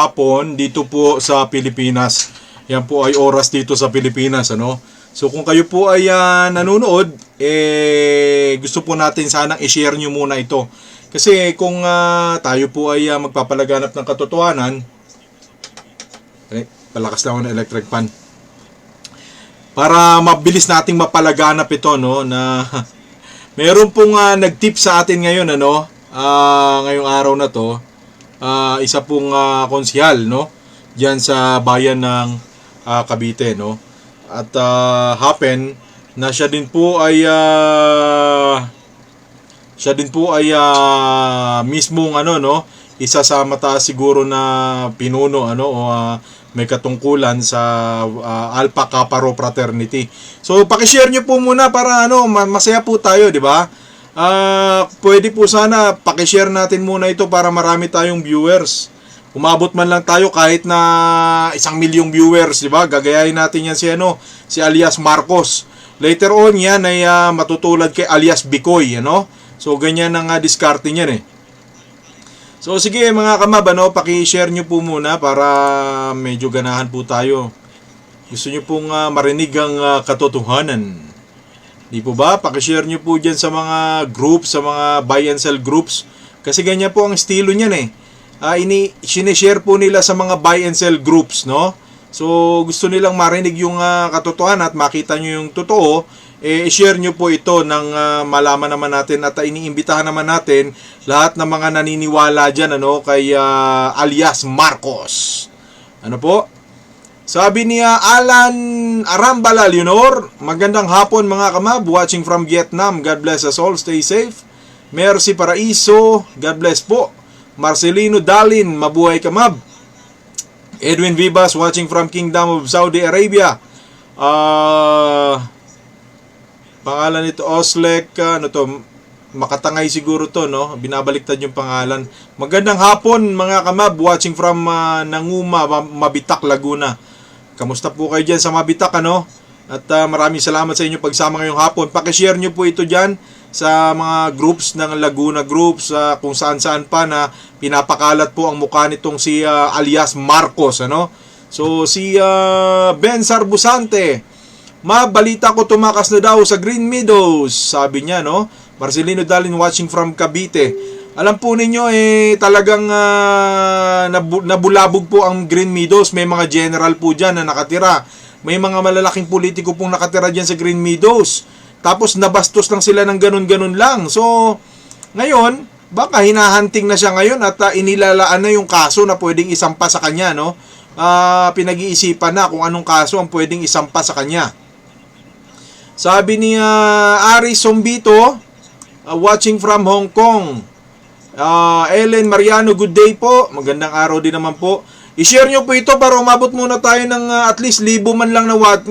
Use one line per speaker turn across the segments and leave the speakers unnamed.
hapon dito po sa Pilipinas. Yan po ay oras dito sa Pilipinas, ano? So kung kayo po ay nanonood, gusto po natin sanang i-share nyo muna ito. Kasi kung tayo po ay magpapalaganap ng katotohanan, palakas lang ako ng electric fan. Para mabilis nating mapalaganap ito, no, na meron pong nag-tip sa atin ngayon, ano, ngayong araw na to, isa pong konsyal, no, diyan sa bayan ng Cavite, no. At happen na siya din po ay mismong ano, no, isa sa mataas siguro na pinuno, ano, o may katungkulan sa Alpha Kappa Rho Fraternity. So paki-share niyo po muna para ano, masaya po tayo, di ba? Pwede po sana paki-share natin muna ito para marami tayong viewers. Umabot man lang tayo kahit na 1,000,000 viewers, di ba? Gagayahin natin yan si alias Marcos. Later on yan ay matutulad kay alias Bicoy, ano? So ganyan ang diskarte niyan eh. So sige mga kamab, ano, paki-share nyo po muna para medyo ganahan po tayo. Gusto nyo pong marinig ang katotohanan. Di po ba? Paki-share nyo po dyan sa mga groups, sa mga buy and sell groups. Kasi ganyan po ang estilo niyan eh. Sinishare po nila sa mga buy and sell groups, no? So gusto nilang marinig yung katotohanan at makita nyo yung totoo. I-share nyo po ito nang malaman naman natin at iniimbitahan naman natin lahat ng mga naniniwala dyan, ano, kay alias Marcos. Ano po? Sabi niya Alan Arambala Leonor, magandang hapon mga kamab, watching from Vietnam. God bless us all, stay safe. Mercy Paraiso, God bless po. Marcelino Dalin, mabuhay kamab. Edwin Vivas, watching from Kingdom of Saudi Arabia. Pangalan nito Oslek, ano to, Makatangay siguro to, no? Binabaliktad yung pangalan. Magandang hapon mga kamab, watching from Nanguma, Mabitak, Laguna. Kamusta po kayo dyan sa Mabitak, ano? At maraming salamat sa inyo pagsama ngayong hapon. Paki-share nyo po ito dyan sa mga groups ng Laguna groups, kung saan-saan pa na pinapakalat po ang mukha nitong si alias Marcos, ano? So si Ben Sarbusante, mabalita ko tumakas na daw sa Green Meadows, sabi niya, no? Marcelino Dalin, watching from Cavite. Alam po ninyo, talagang nabulabog po ang Green Meadows. May mga general po dyan na nakatira. May mga malalaking politiko pong nakatira dyan sa Green Meadows. Tapos nabastos lang sila ng ganun-ganun lang. So, ngayon, baka hinahanting na siya ngayon at inilalaan na yung kaso na pwedeng isampa sa kanya, no? Pinag-iisipan na kung anong kaso ang pwedeng isampa sa kanya. Sabi ni Ari Sombito, watching from Hong Kong. Ellen Mariano, good day po. Magandang araw din naman po. I-share nyo po ito para umabot muna tayo ng at least 1,000 man lang na 1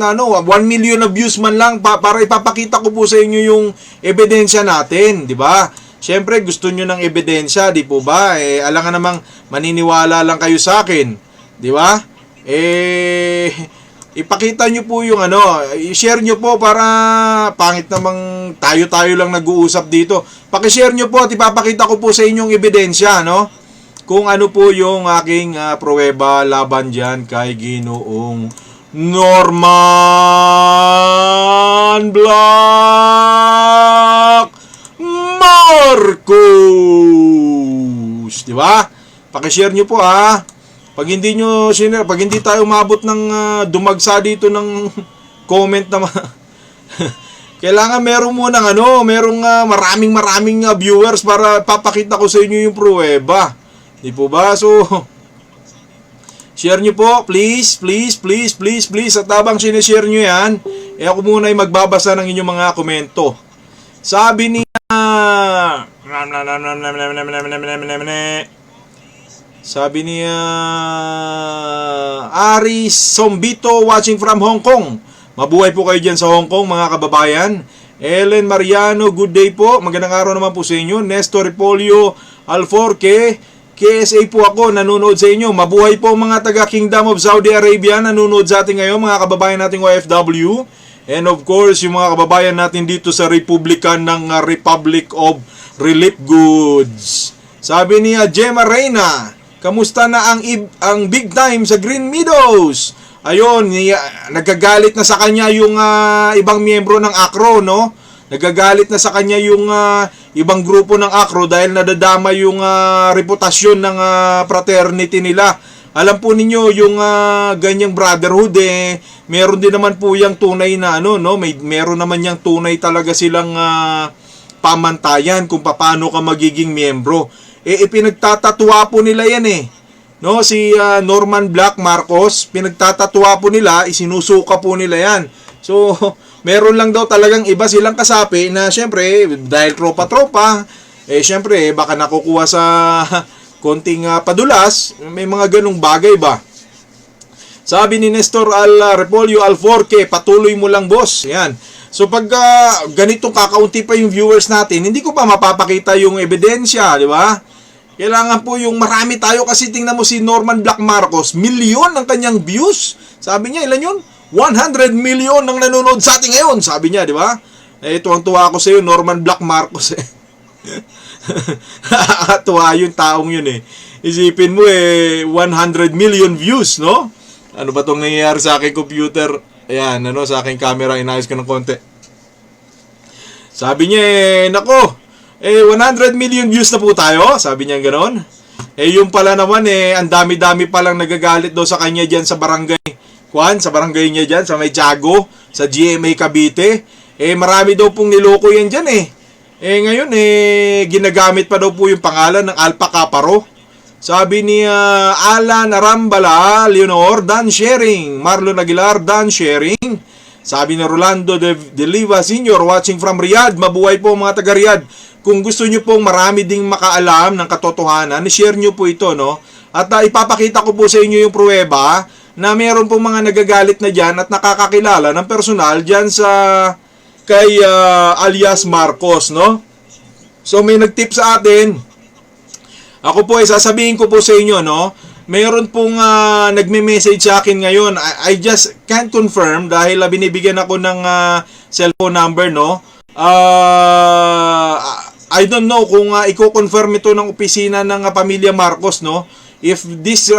million na views man lang para ipapakita ko po sa inyo yung ebidensya natin, di ba? Siyempre gusto nyo ng ebidensya, di po ba? Alangan namang maniniwala lang kayo sa akin, di ba? Ipakita nyo po yung i-share nyo po para pangit namang tayo-tayo lang nag-uusap dito. Paki-share nyo po at ipapakita ko po sa inyong ebidensya, no? Kung ano po yung aking pruweba laban dyan kay Ginoong Norman Black Marcos. Di ba? Paki-share nyo po ha. Pag hindi nyo sinare, pag hindi tayo umabot ng dumagsa dito ng comment na kailangan merong maraming viewers para papakita ko sa inyo yung pruweba. Di po ba? So share nyo po, please. At habang sinishare nyo yan, ako muna ay magbabasa ng inyong mga komento. Sabi niya Ari Sombito, watching from Hong Kong. Mabuhay po kayo dyan sa Hong Kong, mga kababayan. Ellen Mariano, good day po. Magandang araw naman po sa inyo. Nestor Repolio Alforque, KSA po ako, nanonood sa inyo. Mabuhay po mga taga Kingdom of Saudi Arabia, nanonood sa atin ngayon, mga kababayan nating OFW. And of course, yung mga kababayan natin dito sa Republika ng Republic of Relief Goods. Sabi niya Gemma Reyna, Kamusta na ang big time sa Green Meadows? Ayun, nagagalit na sa kanya yung ibang miyembro ng ACRO, no? Nagagalit na sa kanya yung ibang grupo ng ACRO dahil nadadama yung reputasyon ng fraternity nila. Alam po ninyo yung ganyang brotherhood meron din naman po yung tunay na meron naman yung tunay talaga silang pamantayan kung paano ka magiging miyembro. Pinagtatatwa po nila yan No, si Norman Black Marcos, pinagtatatwa po nila, isinusuka po nila yan. So, meron lang daw talagang iba silang kasapi na syempre, dahil tropa-tropa, syempre, baka nakukuha sa konting padulas, may mga ganong bagay ba? Sabi ni Nestor Repolyo Alforque, patuloy mo lang boss. Yan. So pag ganitong kakaunti pa yung viewers natin, hindi ko pa mapapakita yung ebidensya, di ba? Kailangan po yung marami tayo kasi tingnan mo si Norman Black Marcos, milyon ang kanyang views. Sabi niya, ilan yun? 100 million ang nanonood sa atin ngayon, sabi niya, di ba? Tuwang-tuwa ako sa iyo, Norman Black Marcos. Tuwa yung taong yun Isipin mo 100 million views, no? Ano ba itong nangyayari sa aking computer? Ayan, sa aking camera, inayos ko ng konti. Sabi niya, nako, 100 million views na po tayo. Sabi niya gano'n. Yung pala naman, ang dami-dami palang nagagalit daw sa kanya dyan sa barangay. Sa barangay niya dyan, sa may Tiago, sa GMA Cavite. Marami daw pong niloko yan dyan ngayon, ginagamit pa daw po yung pangalan ng Alpha Kaparo. Sabi ni Alan Arambala, Leonor, done sharing. Marlon Aguilar, done sharing. Sabi ni Rolando de Liva Sr., watching from Riyadh. Mabuhay po mga taga Riyadh. Kung gusto nyo pong marami ding makaalam ng katotohanan, share nyo po ito, no? At ipapakita ko po sa inyo yung pruweba na meron pong mga nagagalit na dyan at nakakakilala ng personal dyan kay alias Marcos, no? So may nagtip sa atin. Ako po sasabihin ko po sa inyo, no? Mayroon pong nagme-message sa akin ngayon. I just can't confirm dahil binibigyan ako ng cellphone number, no? I don't know kung i-confirm ito ng opisina ng pamilya Marcos, no? If this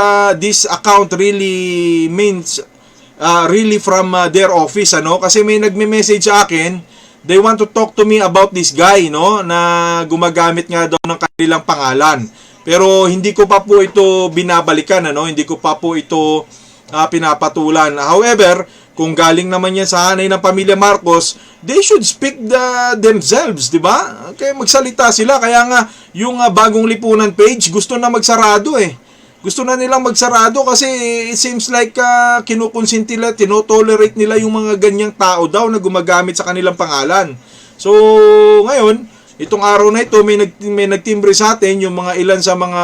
account really means really from their office, kasi may nagme-message sa akin. They want to talk to me about this guy, no, na gumagamit nga daw ng kanilang pangalan. Pero hindi ko pa po ito binabalikan, hindi ko pa po ito pinapatulan. However, kung galing naman yan sa hanay ng pamilya Marcos, they should speak themselves, di ba? Kaya magsalita sila. Kaya nga, yung bagong lipunan page, gusto na magsarado Gusto na nilang magsarado kasi it seems like kinukonsinti nila, tinotolerate nila yung mga ganyang tao daw na gumagamit sa kanilang pangalan. So, ngayon, itong araw na ito, may nagtimbre sa atin yung mga ilan sa mga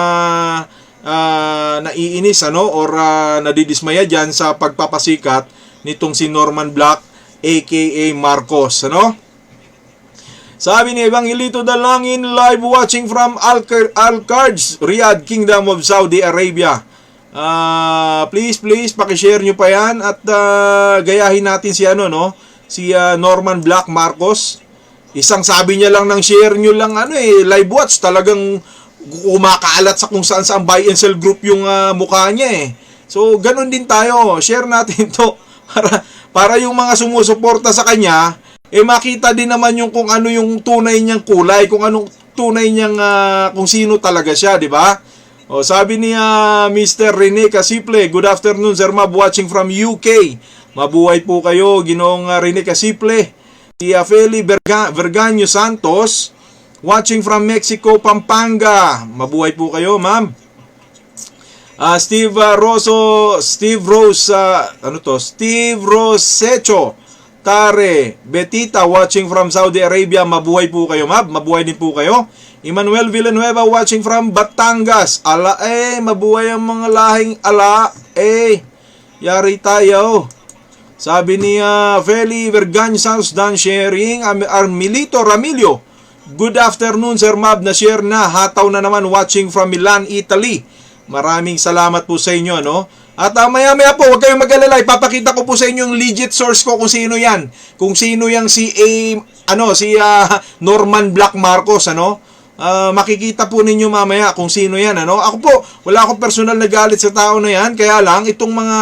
naiinis, or nadidismaya dyan sa pagpapasikat nitong si Norman Black aka Marcos, Sabi ni Evangelito Dalangin, live watching from Al-Qarj, Riyadh, Kingdom of Saudi Arabia. Please paki-share nyo pa yan at gayahin natin si si Norman Black Marcos. Isang sabi niya lang ng share nyo lang live watch, talagang kumakaalat sa kung saan buy and sell group yung mukha niya So ganun din tayo, share natin to para yung mga sumusuporta sa kanya makita din naman yung kung ano yung tunay niyang kulay, kung anong tunay niyang kung sino talaga siya, di ba? Sabi ni Mr. Rene Casiple, good afternoon Sir Mab, watching from UK. Mabuhay po kayo, Ginoong Rene Casiple. Si Feli Vergaño Santos, watching from Mexico, Pampanga. Mabuhay po kayo, ma'am. Steve Rosecho Tare Betita, watching from Saudi Arabia. Mabuhay po kayo, ma'am. Mabuhay din po kayo. Emmanuel Villanueva, watching from Batangas. Mabuhay ang mga lahing yari tayo. Sabi ni Feli Vergaño Santos, done sharing. Armilito Ramilio, good afternoon Sir Mab, na share na, hataw na naman, watching from Milan, Italy. Maraming salamat po sa inyo, At maya-maya po, huwag kayong mag-alala, ipapakita ko po sa inyo yung legit source ko kung sino yan. Kung sino yang si Norman Black Marcos, makikita po ninyo mamaya kung sino yan, ano. Ako po, wala akong personal na galit sa tao na yan, kaya lang itong mga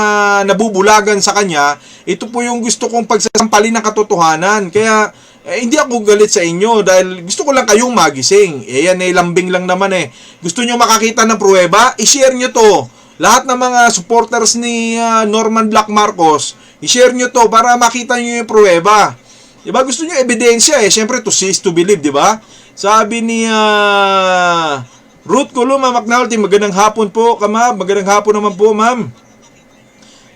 nabubulagan sa kanya, ito po yung gusto kong pagsasampalin ng katotohanan. Kaya hindi ako galit sa inyo dahil gusto ko lang kayong magising. Yan lambing lang naman Gusto nyo makakita ng pruweba? I-share nyo to. Lahat ng mga supporters ni Norman Black Marcos, i-share nyo to para makita nyo yung pruweba. Diba? Gusto nyo ebidensya Siyempre, to see is to believe, diba? Sabi ni Ruth Columa McNulty, magandang hapon po, Kamab. Magandang hapon naman po, ma'am.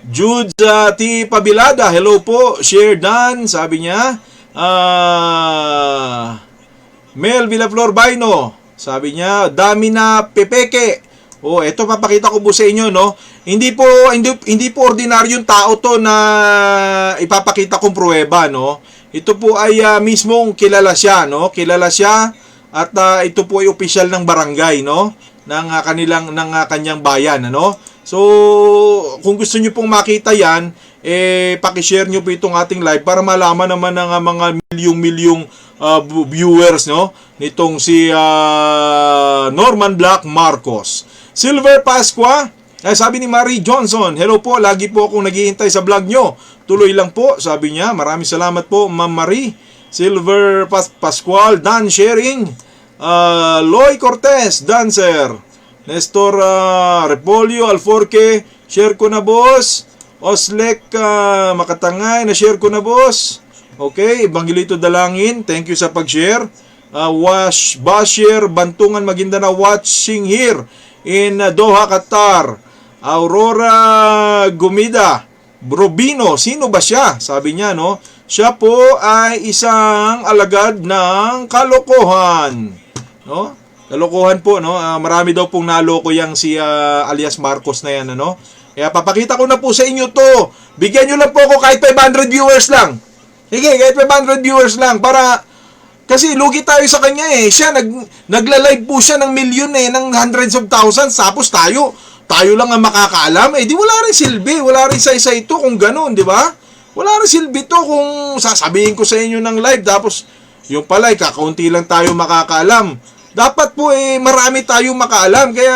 Jude T. Pabilada, hello po. Share done, sabi niya. Mel Villaflor Baino, sabi niya, dami na pepeke. Eto papakita ko po sa inyo, no. Hindi po ordinaryong tao to na ipapakita kong pruweba, no. Ito po ay mismong kilala siya, no? Kilala siya at ito po ay opisyal ng barangay, no? Ng kanyang bayan, ano? So, kung gusto niyo pong makita 'yan, paki-share niyo po itong ating live para malaman naman ng mga milyong-milyong viewers, no? Nitong si Norman Black Marcos. Silver Pasqua, sabi ni Marie Johnson, hello po, lagi po akong naghihintay sa vlog nyo. Tuloy lang po, sabi niya. Maraming salamat po, Ma'am Marie. Silver Pascual, Dan Sharing. Loy Cortez, Dancer. Nestor Repolio Alforque, share ko na, boss. Oslek Makatangay, na-share ko na, boss. Okay, Evangelito Dalangin, thank you sa pag-share. Bashir Bantungan Maguindanao, watching here in Doha, Qatar. Aurora Gumida Brobino, sino ba siya? Sabi niya, no? Siya po ay isang alagad ng kalokohan. No? Kalokohan po, no? Marami daw pong naloko yang si alias Marcos na yan, ano? Kaya papakita ko na po sa inyo to. Bigyan nyo lang po ako kahit 500 viewers lang. Sige, kahit 500 viewers lang para kasi lugi tayo sa kanya Siya nagla-live po siya ng milyon ng hundreds of thousands, tapos tayo lang ang makakaalam. Di wala rin silbi, wala rin sa ito kung gano'n, di ba? Wala rin silbi to kung sasabihin ko sa inyo ng live, tapos yung pala, kakaunti lang tayo makakaalam. Dapat po marami tayong makaalam. Kaya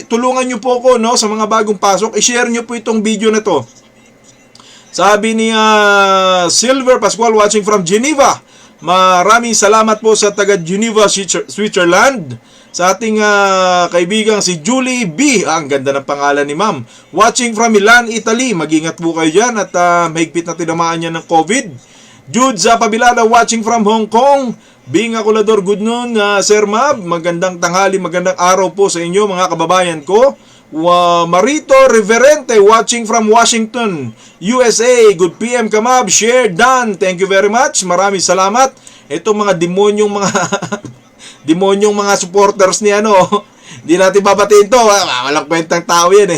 tulungan nyo po ko, no, sa mga bagong pasok. I-share nyo po itong video na to. Sabi ni Silver Pascual watching from Geneva. Maraming salamat po sa taga Geneva, Switzerland. Sa ating kaibigang si Julie B. Ang ganda ng pangalan ni ma'am. Watching from Milan, Italy. Mag-ingat po kayo dyan at mahigpit na tinamaan niya ng COVID. Jude Zapabilada watching from Hong Kong. Bing Akulador, good noon, Sir Mab. Magandang tanghali, magandang araw po sa inyo mga kababayan ko. Marito Reverente watching from Washington, USA. Good PM Kamab, share done. Thank you very much. Maraming salamat. Ito mga demonyong mga supporters ni Hindi natin babatiin to. Walang kwentang tao yan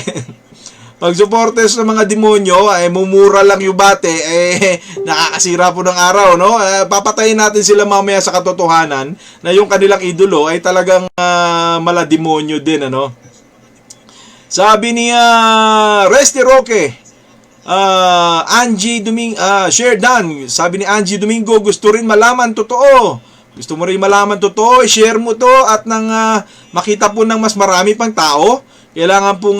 Pag supporters ng mga demonyo, mumura lang yung bate, nakakasira po ng araw, no? Papatayin natin sila mamaya sa katotohanan na yung kanilang idolo ay talagang malademonyo din, ano? Sabi ni Resty Roque, Angie share done. Sabi ni Angie Domingo, gusto rin malaman totoo. Gusto mo rin malaman totoo, share mo to at nang makita po ng mas marami pang tao, kailangan pong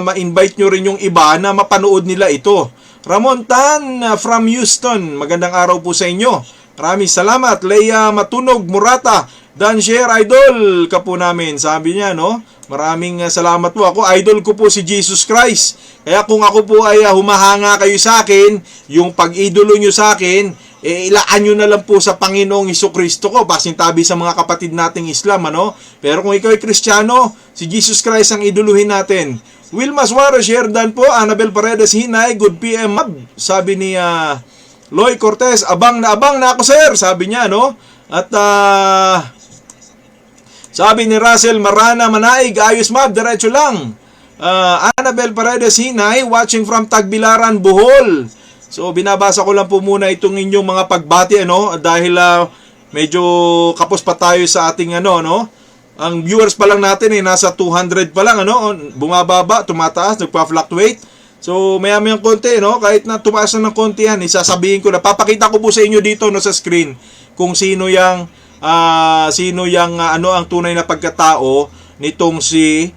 ma-invite nyo rin yung iba na mapanood nila ito. Ramon Tan from Houston, magandang araw po sa inyo. Maraming salamat. Leia Matunog Murata, Dan share idol ka po namin. Sabi niya, no? Maraming salamat po. Ako, idol ko po si Jesus Christ. Kaya kung ako po ay humahanga kayo sa akin, yung pag-idolo nyo sa akin, ilaan nyo na lang po sa Panginoong Hesukristo ko, pasintabi sa mga kapatid nating Islam, ano? Pero kung ikaw ay Kristiyano, si Jesus Christ ang iduluhin natin. Wilma Suarez, share dan po. Annabel Paredes Hinay, good PM. Sabi ni Loy Cortez, abang na ako, sir. Sabi niya, no? At sabi ni Russell Marana Manaig, ayos mab, diretso lang. Annabel Paredes Hinay, watching from Tagbilaran, Bohol. So, binabasa ko lang po muna itong inyong mga pagbati, dahil medyo kapos pa tayo sa ating, no? Ang viewers pa lang natin, nasa 200 pa lang, bumababa, tumataas, nagpa-fluctuate. So, maya-mayang konti, kahit na tumaas na ng konti yan, isasabihin ko na, papakita ko po sa inyo dito, sa screen, kung sino yung sino yung ano ang tunay na pagkatao nitong si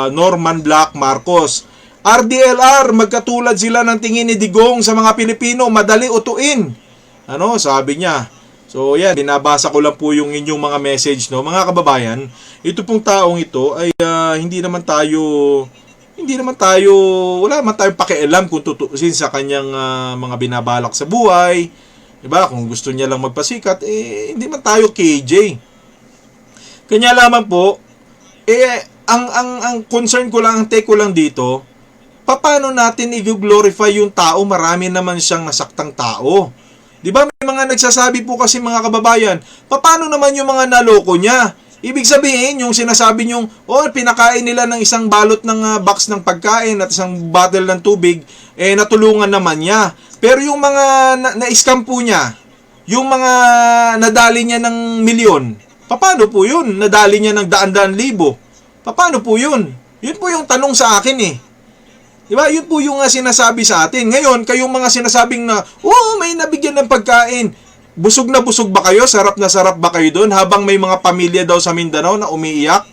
Norman Black Marcos. RDLR, magkatulad sila ng tingin ni Digong sa mga Pilipino, madali utuin. Ano, sabi niya. So yan, binabasa ko lang po yung inyong mga message, no. Mga kababayan, ito pong taong ito ay hindi naman tayo, wala naman tayong pakialam kung tutusin sa kanyang mga binabalak sa buhay. Diba? Kung gusto niya lang magpasikat, hindi man tayo KJ. Kanya lamang po, ang concern ko lang, ang take ko lang dito, paano natin i-glorify yung tao? Marami naman siyang nasaktang tao. Di ba may mga nagsasabi po kasi mga kababayan, paano naman yung mga naloko niya? Ibig sabihin, yung sinasabi niyong, pinakain nila ng isang balot ng box ng pagkain at isang bottle ng tubig, natulungan naman niya. Pero yung mga na-scam po niya, yung mga nadali niya ng milyon, paano po yun? Nadali niya ng daan-daan libo. Paano po yun? Yun po yung tanong sa akin eh. Diba? Yun po yung sinasabi sa atin. Ngayon, kayong mga sinasabing na, may nabigyan ng pagkain. Busog na busog ba kayo? Sarap na sarap ba kayo doon? Habang may mga pamilya daw sa Mindanao na umiiyak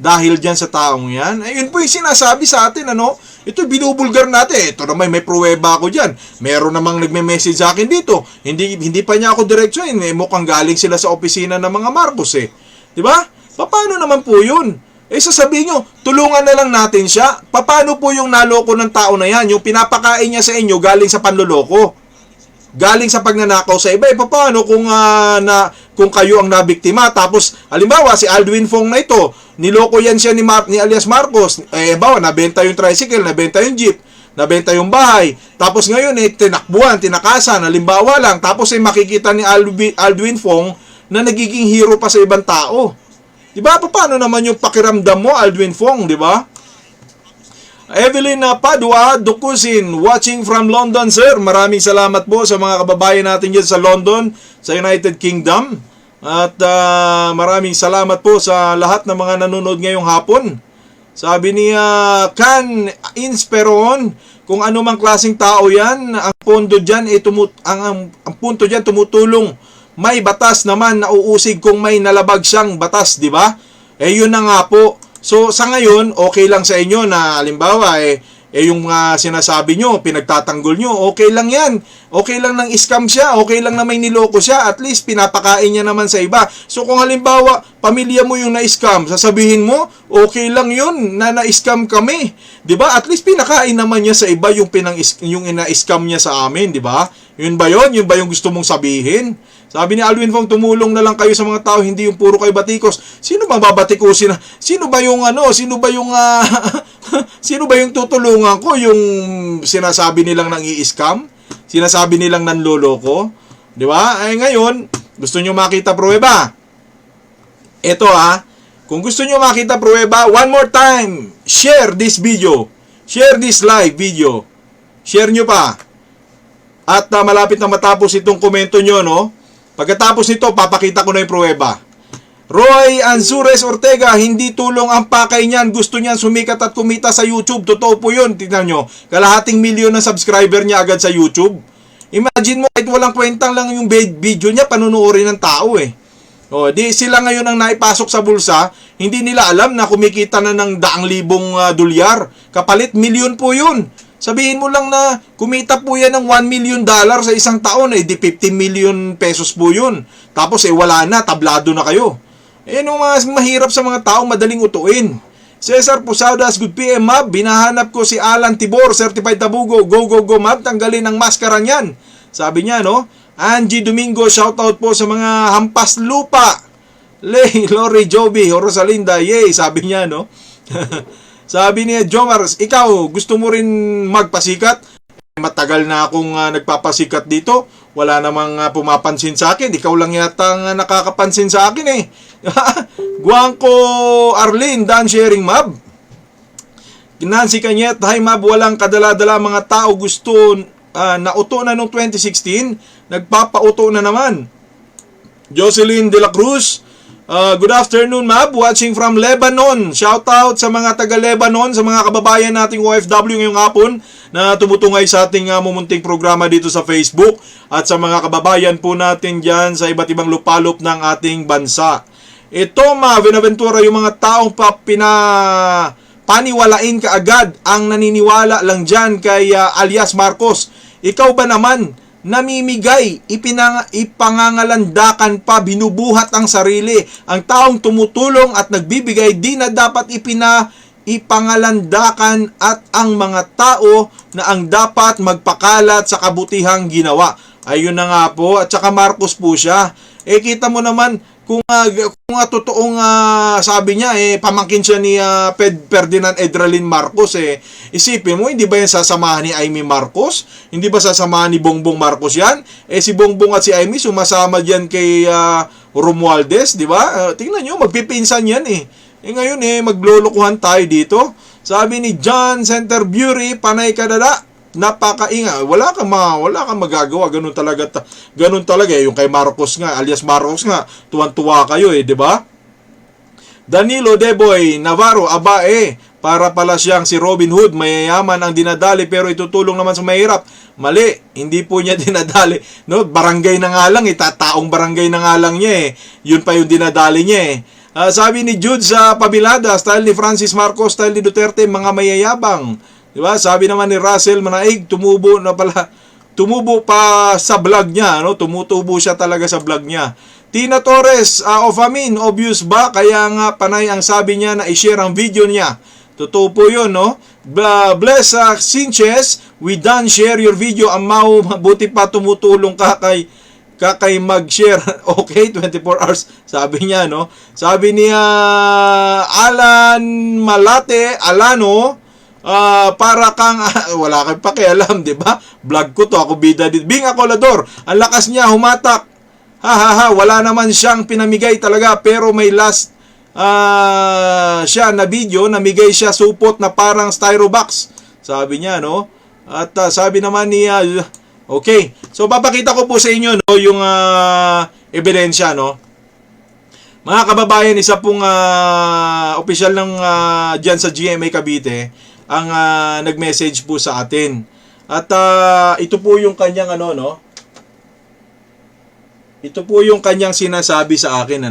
dahil dyan sa taong yan. Yun po yung sinasabi sa atin, ano? Ito, binubulgar natin. Ito naman, may pruweba ako dyan. Meron namang nagme-message sa akin dito. Hindi pa niya ako direksyon. Mukhang galing sila sa opisina ng mga Marcos eh. Diba? Paano naman po yun? Sasabihin nyo, tulungan na lang natin siya. Paano po yung naloko ng tao na yan? Yung pinapakain niya sa inyo galing sa panloloko. Galing sa pagnanakaw sa iba. Paano kung kayo ang nabiktima? Tapos, halimbawa, si Aldwin Fong na ito, niloko yan siya ni alias Marcos. Halimbawa, nabenta yung tricycle, nabenta yung jeep, nabenta yung bahay. Tapos ngayon, tinakbuhan, tinakasan, halimbawa lang. Tapos makikita ni Aldwin Fong na nagiging hero pa sa ibang tao. Diba? Paano naman yung pakiramdam mo, Aldwin Fong, diba? Evelyn Padua, Dukusin, watching from London, sir. Maraming salamat po sa mga kababayan natin dyan sa London, sa United Kingdom. At maraming salamat po sa lahat ng mga nanonood ngayong hapon. Sabi ni Can Insperon, kung ano mang klaseng tao yan, ang punto dyan, ang punto dyan tumutulong. May batas naman na uusig kung may nalabag siyang batas, di ba? Yun na nga po. So, sa ngayon, okay lang sa inyo na, halimbawa, yung sinasabi nyo, pinagtatanggol nyo, okay lang yan. Okay lang nang scam siya, okay lang na may niloko siya, at least pinapakain niya naman sa iba. So, kung halimbawa, pamilya mo yung na-scam, sasabihin mo, okay lang yun, na na-scam kami. Di ba? At least pinakain naman niya sa iba yung ina-scam niya sa amin, di ba? Yun ba yun? Yun ba yung gusto mong sabihin? Sabi ni Alwin Fong, tumulong na lang kayo sa mga tao, hindi yung puro kayo batikos. Sino bang babatikusin? Sino ba yung sino ba yung tutulungan ko? Yung sinasabi nilang nang i-scam? Sinasabi nilang nanloloko? Di ba? Ngayon, gusto nyo makita pruweba? Ito kung gusto nyo makita pruweba, one more time, share this video. Share this live video. Share nyo pa. At malapit na matapos itong komento nyo, no? Pagkatapos nito, papakita ko na yung pruweba. Roy Anzures Ortega, hindi tulong ang pakay niyan. Gusto niyan sumikat at kumita sa YouTube. Totoo po yun. Tingnan nyo. Kalahating milyon ng subscriber niya agad sa YouTube. Imagine mo, kahit walang kwentang lang yung video niya, panunuorin ng tao eh. Di sila ngayon ang naipasok sa bulsa. Hindi nila alam na kumikita na ng daang libong dolyar. Kapalit, milyon po yun. Sabihin mo lang na kumita po yan ng $1 million sa isang taon, di 15 million pesos po yun. Tapos wala na, tablado na kayo. Yung mga mahirap sa mga tao, madaling utuin. Cesar Posadas, good PM, Mab. Binahanap ko si Alan Tibor, certified tabugo. Go, go, go, Mab. Tanggalin ang maskara niyan. Sabi niya, no? Angie Domingo, shoutout po sa mga hampas lupa. Lay, Lori, Joby, Rosalinda, yay, sabi niya, no? Sabi niya, Jomar, ikaw, gusto mo rin magpasikat? Matagal na akong nagpapasikat dito. Wala namang pumapansin sa akin. Ikaw lang yata nakakapansin sa akin eh. Guangko Arlene, Dan Sharing Mab. Nancy Kanyet, hi Mab, walang kadala-dala mga tao gusto nauto na noong 2016. Nagpapauto na naman. Jocelyn De La Cruz, Good afternoon, Mab. Watching from Lebanon. Shout out sa mga taga-Lebanon, sa mga kababayan nating OFW ngayong hapon na tumutungay sa ating mumunting programa dito sa Facebook at sa mga kababayan po natin dyan sa iba't ibang lupalop ng ating bansa. Ito, Ma, Benaventura, yung mga taong paniwalain kaagad ang naniniwala lang dyan kay alias Marcos. Ikaw ba naman namimigay, ipangangalandakan pa, binubuhat ang sarili. Ang taong tumutulong at nagbibigay, di na dapat ipangalandakan at ang mga tao na ang dapat magpakalat sa kabutihang ginawa. Ayun na nga po, at saka Marcos po siya. Kita mo naman, kung totoong sabi niya, pamangkin siya ni Ferdinand Edralin Marcos, isipin mo, hindi ba yan sasamahan ni Amy Marcos? Hindi ba sasamahan ni Bongbong Marcos yan? Si Bongbong at si Amy sumasama dyan kay Romualdez, di ba? Tingnan nyo, magpipinsan yan ngayon maglulukuhan tayo dito. Sabi ni John Centerbury, panay kadada, napakainga. Wala kang magagawa. Ganun talaga yung kay Marcos nga, alias Marcos nga, tuwan-tuwa kayo di ba? Danilo Deboy Navarro, para pala siyang si Robin Hood, mayayaman ang dinadali pero itutulong naman sa mahirap. Mali, hindi po niya dinadali. No, barangay na nga lang, taong barangay na nga lang niya Yun pa yung dinadali niya sabi ni Jude sa Pabilada, style ni Francis Marcos, style ni Duterte, mga mayayabang. Diba? Sabi naman ni Russell Manaig, tumubo pa sa vlog niya, tumutubo siya talaga sa vlog niya. Tina Torres, Ofamin, obvious ba? Kaya nga panay ang sabi niya na i-share ang video niya. Totoo po yun, Bless Sanchez, we done share your video. Amaw, mabuti pa tumutulong ka kay mag-share. Okay, 24 hours. Sabi niya, Sabi ni Alan Malate, Alano, para kang wala kang pakialam, di ba? Vlog ko to, ako bida dito. Bing Acolador, ang lakas niya humatak. Wala naman siyang pinamigay talaga, pero may last siya na video, namigay siya supot na parang styrobox. Sabi niya, At sabi naman niya, okay. So papakita ko po sa inyo yung ebidensya, Mga kababayan, isa pong opisyal ng diyan sa GMA Cavite ang nag-message po sa atin. At ito po yung kanyang Ito po yung kanyang sinasabi sa akin,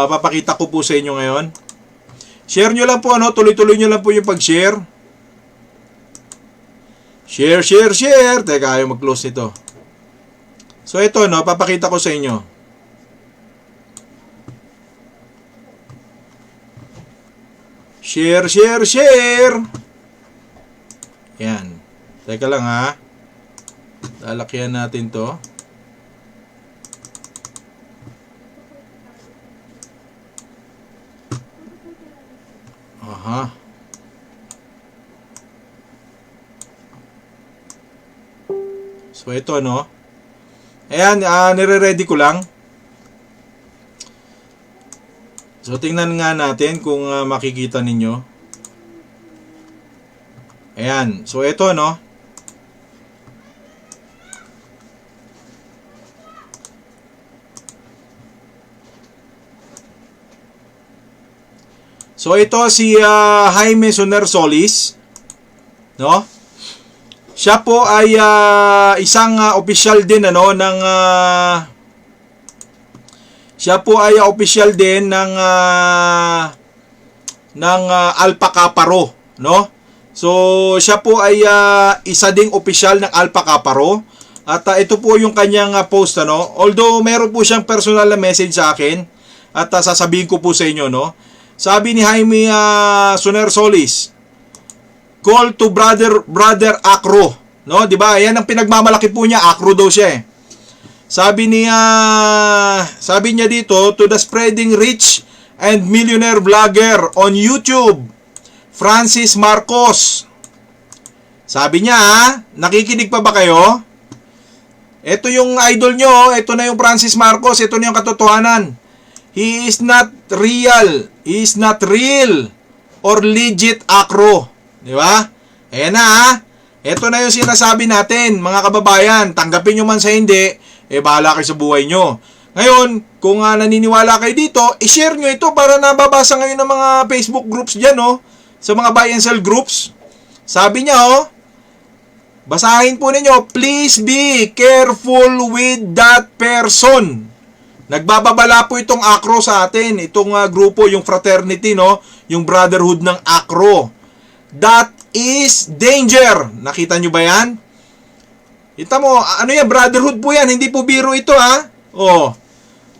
papakita ko po sa inyo ngayon. Share nyo lang po, tuloy-tuloy nyo lang po yung pag-share. Share. Teka, ayaw mag-close nito. So ito, papakita ko sa inyo. Share. Yan. Teka lang lalakyan natin to. So ito ayan, nire-ready ko lang. So tingnan nga natin kung makikita ninyo. Ayan, so ito So ito si Jaime Soner Solis, Siya po ay isang opisyal din ng Alpha Kappa Rho, So siya po ay isa ding opisyal ng Alpha Kappa Rho. At ito po yung kanyang post, Although meron po siyang personal na message sa akin at sasabihin ko po sa inyo, Sabi ni Jaime Soner Solis, call to brother Acro, Di ba? Yan ang pinagmamalaki po niya, Acro daw siya Sabi niya dito, to the spreading rich and millionaire vlogger on YouTube, Francis Marcos. Sabi niya, nakikinig pa ba kayo? Ito yung idol nyo, ito na yung Francis Marcos, ito na yung katotohanan. He is not real. He is not real or legit Acro. Di ba? Ayan na Ito na yung sinasabi natin, mga kababayan. Tanggapin nyo man sa hindi, bahala kayo sa buhay nyo. Ngayon, kung naniniwala kayo dito, i-share nyo ito para nababasa ngayon ng mga Facebook groups dyan, sa mga buy and sell groups. Sabi niya, basahin po ninyo, please be careful with that person. Nagbababala po itong ACRO sa atin, itong grupo, yung fraternity, yung brotherhood ng ACRO. That is danger. Nakita nyo ba yan? Kita mo, ano yan, brotherhood po yan, hindi po biro ito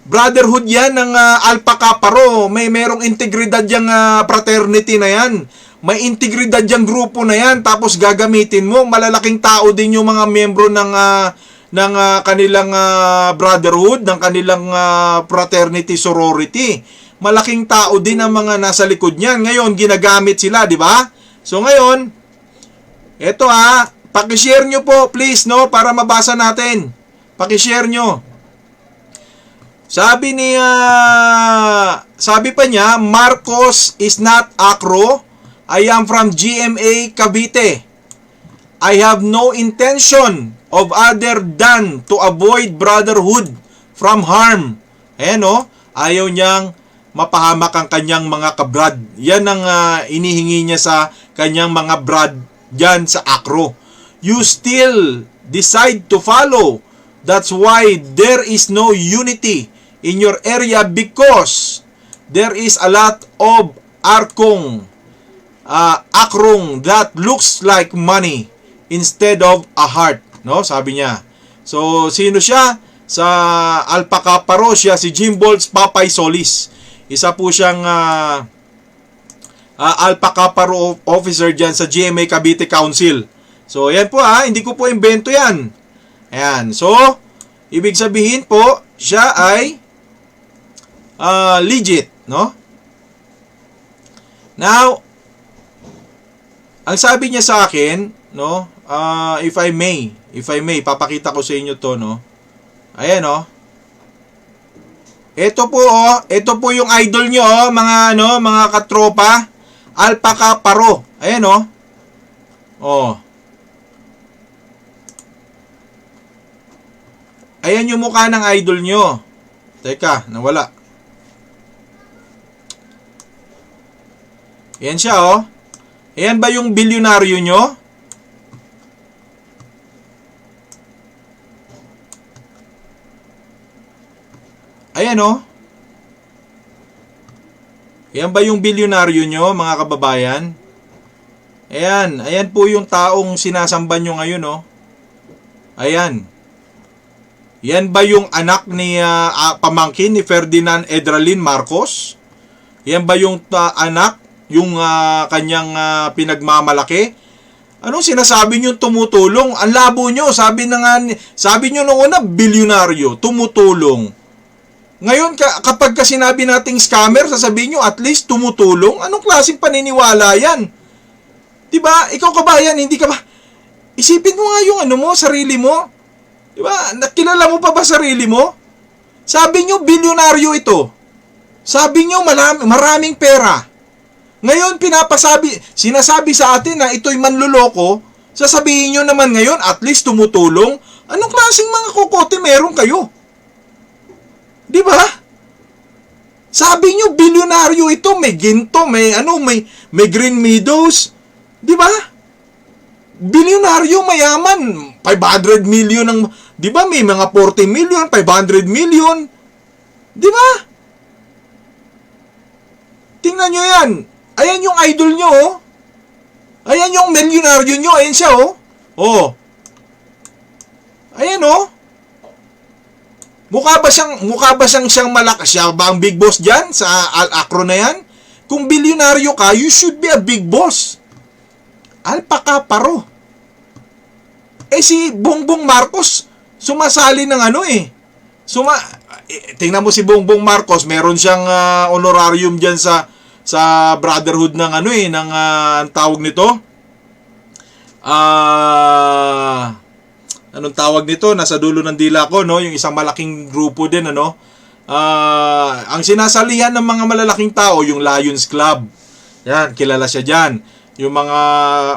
brotherhood yan ng Alpha Kappa Rho. Merong integridad yung fraternity na yan. May integridad yung grupo na yan, tapos gagamitin mo, malalaking tao din yung mga miyembro ng kanilang brotherhood, ng kanilang fraternity sorority. Malaking tao din ang mga nasa likod niyan. Ngayon, ginagamit sila, di ba? So ngayon, eto paki-share nyo po, please, para mabasa natin. Paki-share nyo. Sabi pa niya, Marcos is not ACRO. I am from GMA Cavite. I have no intention of other than to avoid brotherhood from harm. Ayan ayaw niyang mapahamak ang kanyang mga kabrad. Yan ang inihingi niya sa kanyang mga brad dyan sa ACRO. You still decide to follow. That's why there is no unity in your area, because there is a lot of akrong that looks like money instead of a heart. Sabi niya. So, sino siya? Sa Alpha Kappa Rho, siya si Jimbolds Papay Solis. Isa po siyang Alpha Kappa Rho officer dyan sa GMA Cavite Council. So, yan po hindi ko po invento yan. Ayan. So, ibig sabihin po, siya ay legit, Now, ang sabi niya sa akin, if I may, papakita ko sa inyo to, Ayan, Ito po yung idol nyo, mga katropa, Alpha Kappa Rho. Ayan, Ayan yung mukha ng idol nyo. Teka, nawala. Ayan siya, Ayan ba yung bilyonaryo nyo? Ayan, Ayan ba yung bilyonaryo nyo, mga kababayan? Ayan po yung taong sinasamba nyo ngayon, Ayan. Yan ba yung anak ni pamangkin ni Ferdinand Edralin Marcos? Yan ba yung anak, yung kanyang pinagmamalaki? Anong sinasabi nyo tumutulong? Ang labo nyo, sabi nyo noong una, bilyonaryo, tumutulong. Ngayon, kapag sinabi nating scammer, sasabihin nyo, at least tumutulong? Anong klaseng paniniwala yan? Diba? Ikaw kabayan, hindi ka ba? Isipin mo nga yung sarili mo. Diba? Nakilala mo pa ba sarili mo? Sabi nyo, bilyonaryo ito. Sabi nyo, maraming pera. Ngayon, sinasabi sa atin na ito'y manluloko. Sasabihin nyo naman ngayon, at least tumutulong. Anong klaseng mga kokote meron kayo? Diba? Sabi nyo, bilyonaryo ito. May ginto, may Green Meadows. Diba? Bilyonaryo, mayaman. 500 million ang, di ba, may mga 40 million, 500 million. Di ba? Tingnan nyo yan. Ayan yung idol nyo, Ayan yung milyonaryo nyo. Ayan siya, Ayan, Mukha ba siyang malakas? Siya ba ang big boss dyan sa ACRO na yan? Kung bilyonaryo ka, you should be a big boss. Alpha Kappa Rho. Si Bongbong Marcos, sumasali ng tingnan mo si Bongbong Marcos, meron siyang honorarium dyan sa brotherhood ng ang tawag nito? Anong tawag nito? Nasa dulo ng dila ko, yung isang malaking grupo din, ang sinasalihan ng mga malalaking tao, yung Lions Club. Yan, kilala siya dyan. Yung mga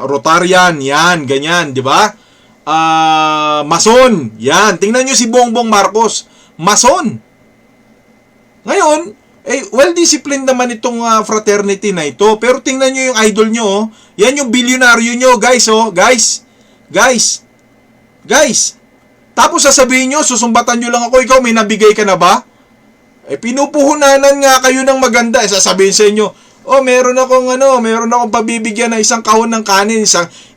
Rotarian, yan, ganyan, di ba? Mason, yan. Tingnan nyo si Bongbong Marcos. Mason. Ngayon, well-disciplined naman itong fraternity na ito. Pero tingnan nyo yung idol nyo, oh. Yan yung bilyonaryo nyo, guys, oh. Guys. Tapos sasabihin nyo, susumbatan nyo lang ako, ikaw may nabigay ka na ba? Pinupuhunanan nga kayo ng maganda. Sasabihin sa inyo, meron akong pabibigyan na isang kahon ng kanin,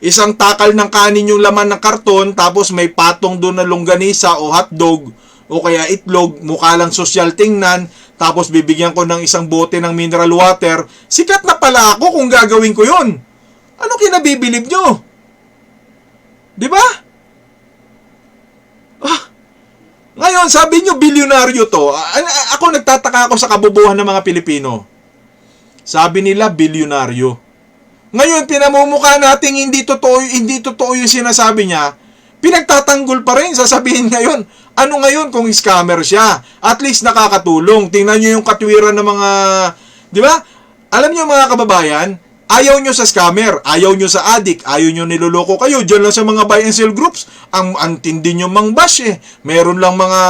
isang takal ng kanin yung laman ng karton, tapos may patong doon na longganisa o hotdog, o kaya itlog, mukha lang sosyal tingnan, tapos bibigyan ko ng isang bote ng mineral water. Sikat na pala ako kung gagawin ko yun. Ano kinabibilib nyo? Diba? Ngayon, sabi nyo, bilyonaryo to. Ako nagtataka ako sa kabubuhan ng mga Pilipino. Sabi nila, bilyonaryo. Ngayon, pinamumukha nating hindi totoo yung sinasabi niya. Pinagtatanggol pa rin, sasabihin ngayon. Ano ngayon kung scammer siya? At least nakakatulong. Tingnan nyo yung katwiran ng mga... Di ba? Alam nyo mga kababayan, ayaw nyo sa scammer, ayaw nyo sa addict, ayaw nyo niloloko kayo. Diyan lang sa mga buy and sell groups, ang antindi nyo mang bash eh. Meron lang mga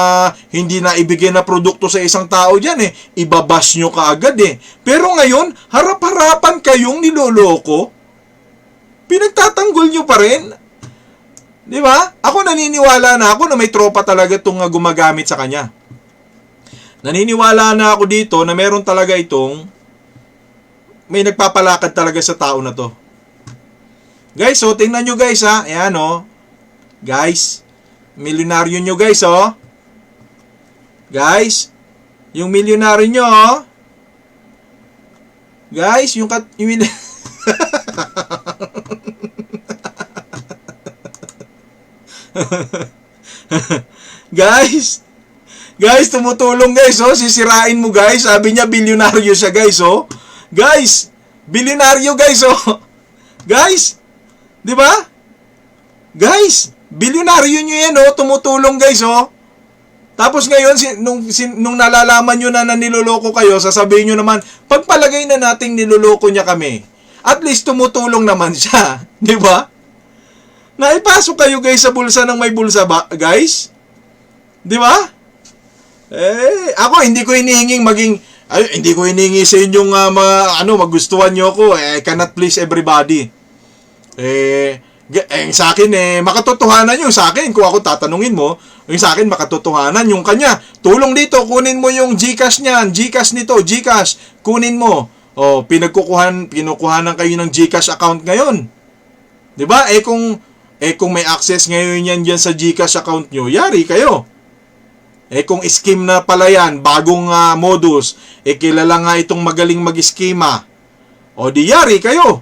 hindi na ibigay na produkto sa isang tao dyan eh. Ibabash nyo kaagad eh. Pero ngayon, harap-harapan kayong niloloko. Pinagtatanggol nyo pa rin. Di ba? Ako naniniwala na ako na may tropa talaga itong gumagamit sa kanya. Naniniwala na ako dito na meron talaga itong may nagpapalakad talaga sa tao na to. Guys, so tingnan nyo guys ha. Ayan o. Guys, milyonaryo nyo guys o. Guys, yung milyonaryo nyo o. Guys, yung Guys, tumutulong guys oh. Sisirain mo guys. Sabi niya bilyonaryo siya guys oh. Guys, bilyonaryo guys oh. Guys, 'di ba? Guys, bilyonaryo niyo 'yan oh, tumutulong guys oh. Tapos ngayon nung nalalaman niyo na niloloko kayo, sasabihin niyo naman, pagpalagay na nating niloloko niya kami. At least tumutulong naman siya, 'di ba? Naipasok kayo guys sa bulsa ng may bulsa ba, guys? 'Di ba? Ako hindi ko hinihinging hindi ko hinihingi sa inyong magustuhan nyo ako. I cannot please everybody. Sa akin, makatotohanan yung sa akin. Kung ako tatanungin mo, yung sa akin, makatotohanan yung kanya. Tulong dito, kunin mo yung GCash niyan. GCash nito, GCash. Kunin mo. Pinukuhanan kayo ng GCash account ngayon. Diba? Kung may access ngayon yan dyan sa GCash account nyo, yari kayo. Kung scheme na pala yan, bagong modus, kilala nga itong magaling mag-skema, di yari kayo.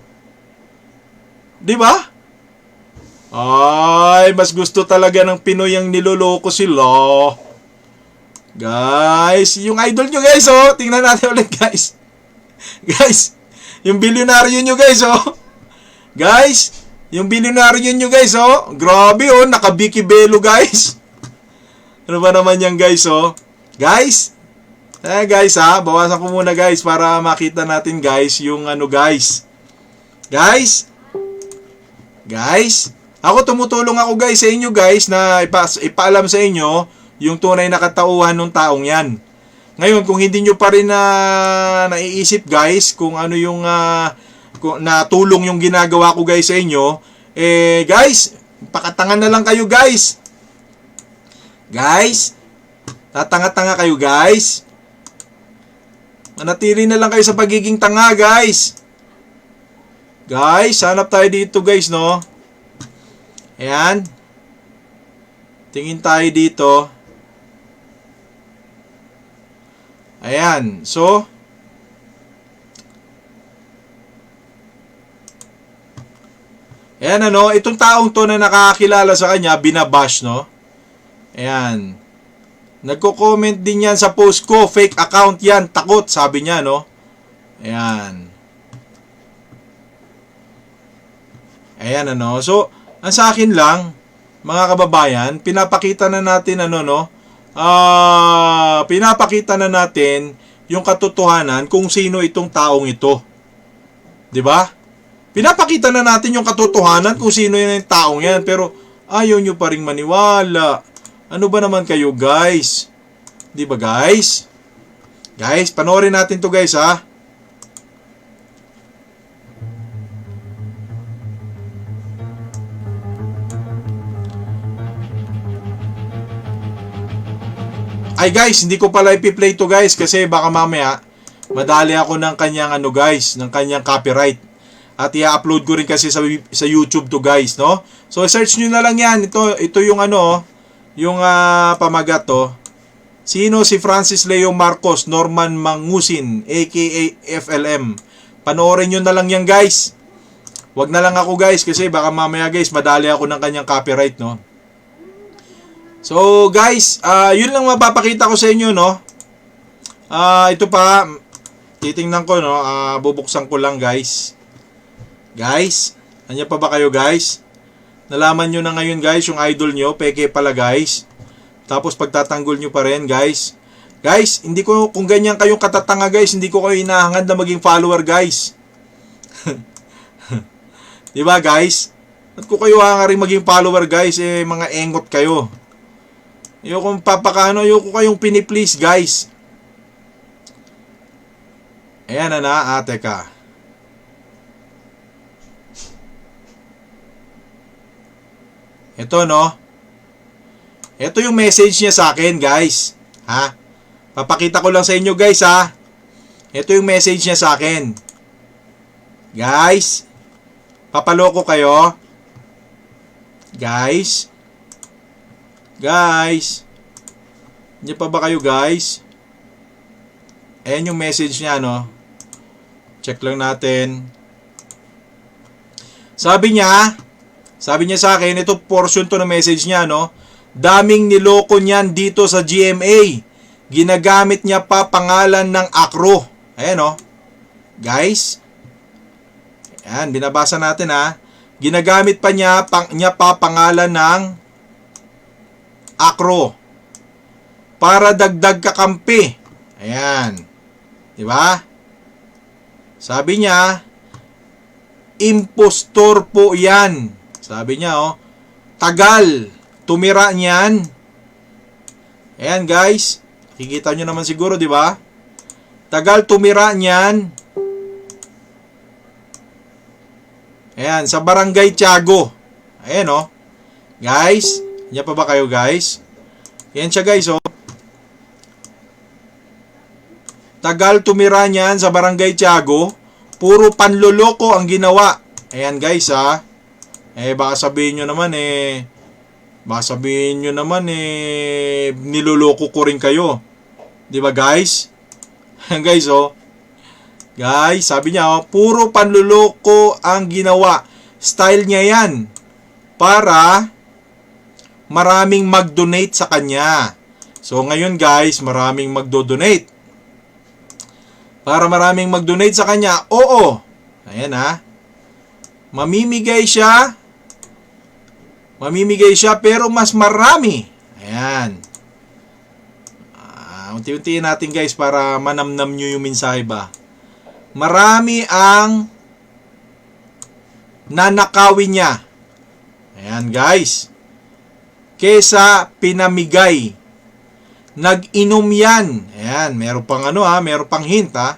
Di ba? Ay, mas gusto talaga ng Pinoy ang niloloko sila. Guys, yung idol nyo guys, tingnan natin ulit guys. Guys, yung bilyonaryo nyo guys, Guys, yung bilyonaryo nyo guys, grabe naka-Vicky Bello guys. Ano ba naman yan guys Guys, guys bawasan ko muna guys para makita natin guys yung guys. Guys, ako tumutulong ako guys sa inyo guys na ipaalam sa inyo yung tunay na katauhan ng taong yan. Ngayon, kung hindi nyo pa rin naiisip guys kung ano yung natulong yung ginagawa ko guys sa inyo, guys, pakatangan na lang kayo guys. Guys, tatanga-tanga kayo guys. Manatili na lang kayo sa pagiging tanga guys. Guys, hanap tayo dito guys no. Ayan. Tingin tayo dito. Ayan, so ayan itong taong to na nakakakilala sa kanya, binabash no. Ayan. Nagko-comment din yan sa post ko. Fake account yan. Takot, sabi niya, no? Ayan. Ayan, So, ang sa akin lang, mga kababayan, pinapakita na natin, pinapakita na natin yung katotohanan kung sino itong taong ito. 'Di ba? Pinapakita na natin yung katotohanan kung sino yung taong yan. Pero, ayaw nyo pa rin maniwala. Ano ba naman kayo guys? 'Di ba guys? Guys, panoorin natin to guys ha. Ay guys, hindi ko pala ipi-play to guys kasi baka mamaya madali ako ng kanyang ano guys, ng kanyang copyright. At i-upload ko rin kasi sa YouTube to guys, no? So search niyo na lang 'yan. Ito yung ano, yung pamagat to. Sino si Francis Leo Marcos Norman Mangusin aka FLM. Panoorin niyo na lang 'yan guys. Wag na lang ako guys kasi baka mamaya guys madali ako ng kanyang copyright, no? So guys, yun lang mapapakita ko sa inyo, no? Ito pa, titingnan ko, no? Bubuksan ko lang guys. Guys, nandiyan pa ba kayo guys? Nalaman nyo na ngayon guys, yung idol nyo, peke pala guys. Tapos pagtatanggol nyo pa rin guys. Guys, hindi ko, kung ganyan kayong katatanga guys, hindi ko kayo hinahangad na maging follower guys. Diba guys? At ko kayo hangaring maging follower guys, mga engot kayo. Yung papakano, yung kayong piniplease guys. Ayan na, teka. Ito no. Ito yung message niya sa akin guys. Ha? Papakita ko lang sa inyo guys ha. Ito yung message niya sa akin. Guys. Papaloko kayo. Guys. Guys. Hindi pa ba kayo guys? Ayan yung message niya no. Check lang natin. Sabi niya sa akin, ito portion to ng message niya, no? Daming niloko niyan dito sa GMA. Ginagamit niya pa pangalan ng Acro. Ayan, no? Guys. Ayan, binabasa natin, ha? Ginagamit pa niya pa pangalan ng Acro. Para dagdag kakampi. Ayan. Diba? Sabi niya, impostor po yan. Sabi niya, oh, tagal, tumira niyan. Ayan, guys. Kikita nyo naman siguro, di ba? Tagal, tumira niyan. Ayan, sa Barangay Tiago. Ayan, oh. Guys, niya pa ba kayo, guys? Ayan siya, guys, oh. Tagal, tumira niyan sa Barangay Tiago. Puro panloloko ang ginawa. Ayan, guys, ha. Baka sabihin nyo naman, niloloko ko rin kayo. Di ba guys? Guys, oh. Guys, sabi niya, oh, puro panloloko ang ginawa. Style niya yan. Para maraming mag-donate sa kanya. So, ngayon guys, maraming magdo-donate. Para maraming mag-donate sa kanya, oo. Ayan, ha. Mamimigay siya pero mas marami. Ayan. Unti-untiin natin guys para manamnam nyo yung mensahe ba. Marami ang nanakawin niya. Ayan guys. Kesa pinamigay. Nag-inom yan. Ayan, meron pang meron pang hint ha.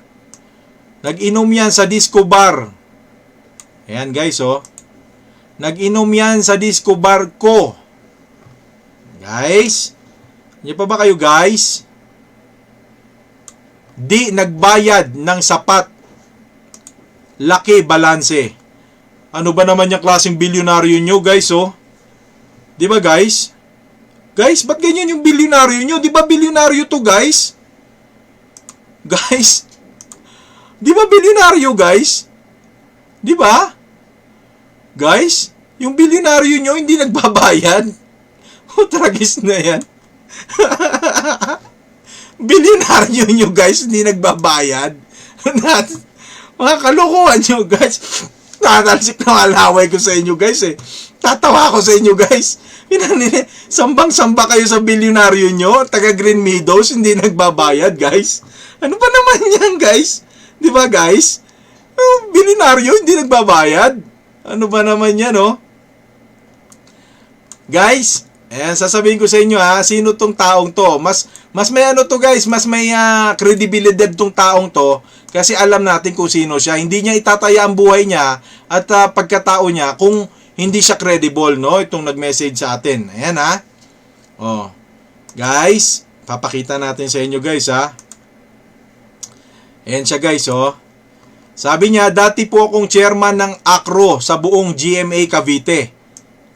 Nag-inom yan sa disco bar. Ayan guys, oh. Nag-inom yan sa disco bar ko. Guys. Hindi pa ba kayo guys? Di nagbayad ng sapat. Laki balanse. Ano ba naman yung klaseng bilyonaryo nyo guys, oh? Di ba guys? Guys, ba't ganyan yung bilyonaryo nyo? Di ba bilyonaryo to guys? Guys. Di ba bilyonaryo guys? Di ba? Guys, yung bilyonaryo nyo hindi nagbabayad. Tragis na yan. Bilyonaryo nyo guys hindi nagbabayad. Mga kalokohan nyo guys. Tatalsik na alaway ko sa inyo guys eh. Tatawa ko sa inyo guys. Sambang-samba kayo sa bilyonaryo nyo. Taga Green Meadows hindi nagbabayad guys. Ano ba naman yan guys? Di ba guys? Bilyonaryo hindi nagbabayad. Ano ba naman yan, oh? Guys, Ayan, sasabihin ko sa inyo ha, sino tong taong to. Mas may ano to guys, mas may credibility tong taong to kasi alam natin kung sino siya. Hindi niya itataya ang buhay niya at pagkatao niya kung hindi siya credible, no? Itong nag-message sa atin. Ayan ha. Oh. Guys, papakita natin sa inyo guys ha. Ayan siya guys, oh. Sabi niya, dati po akong chairman ng ACRO sa buong GMA Cavite.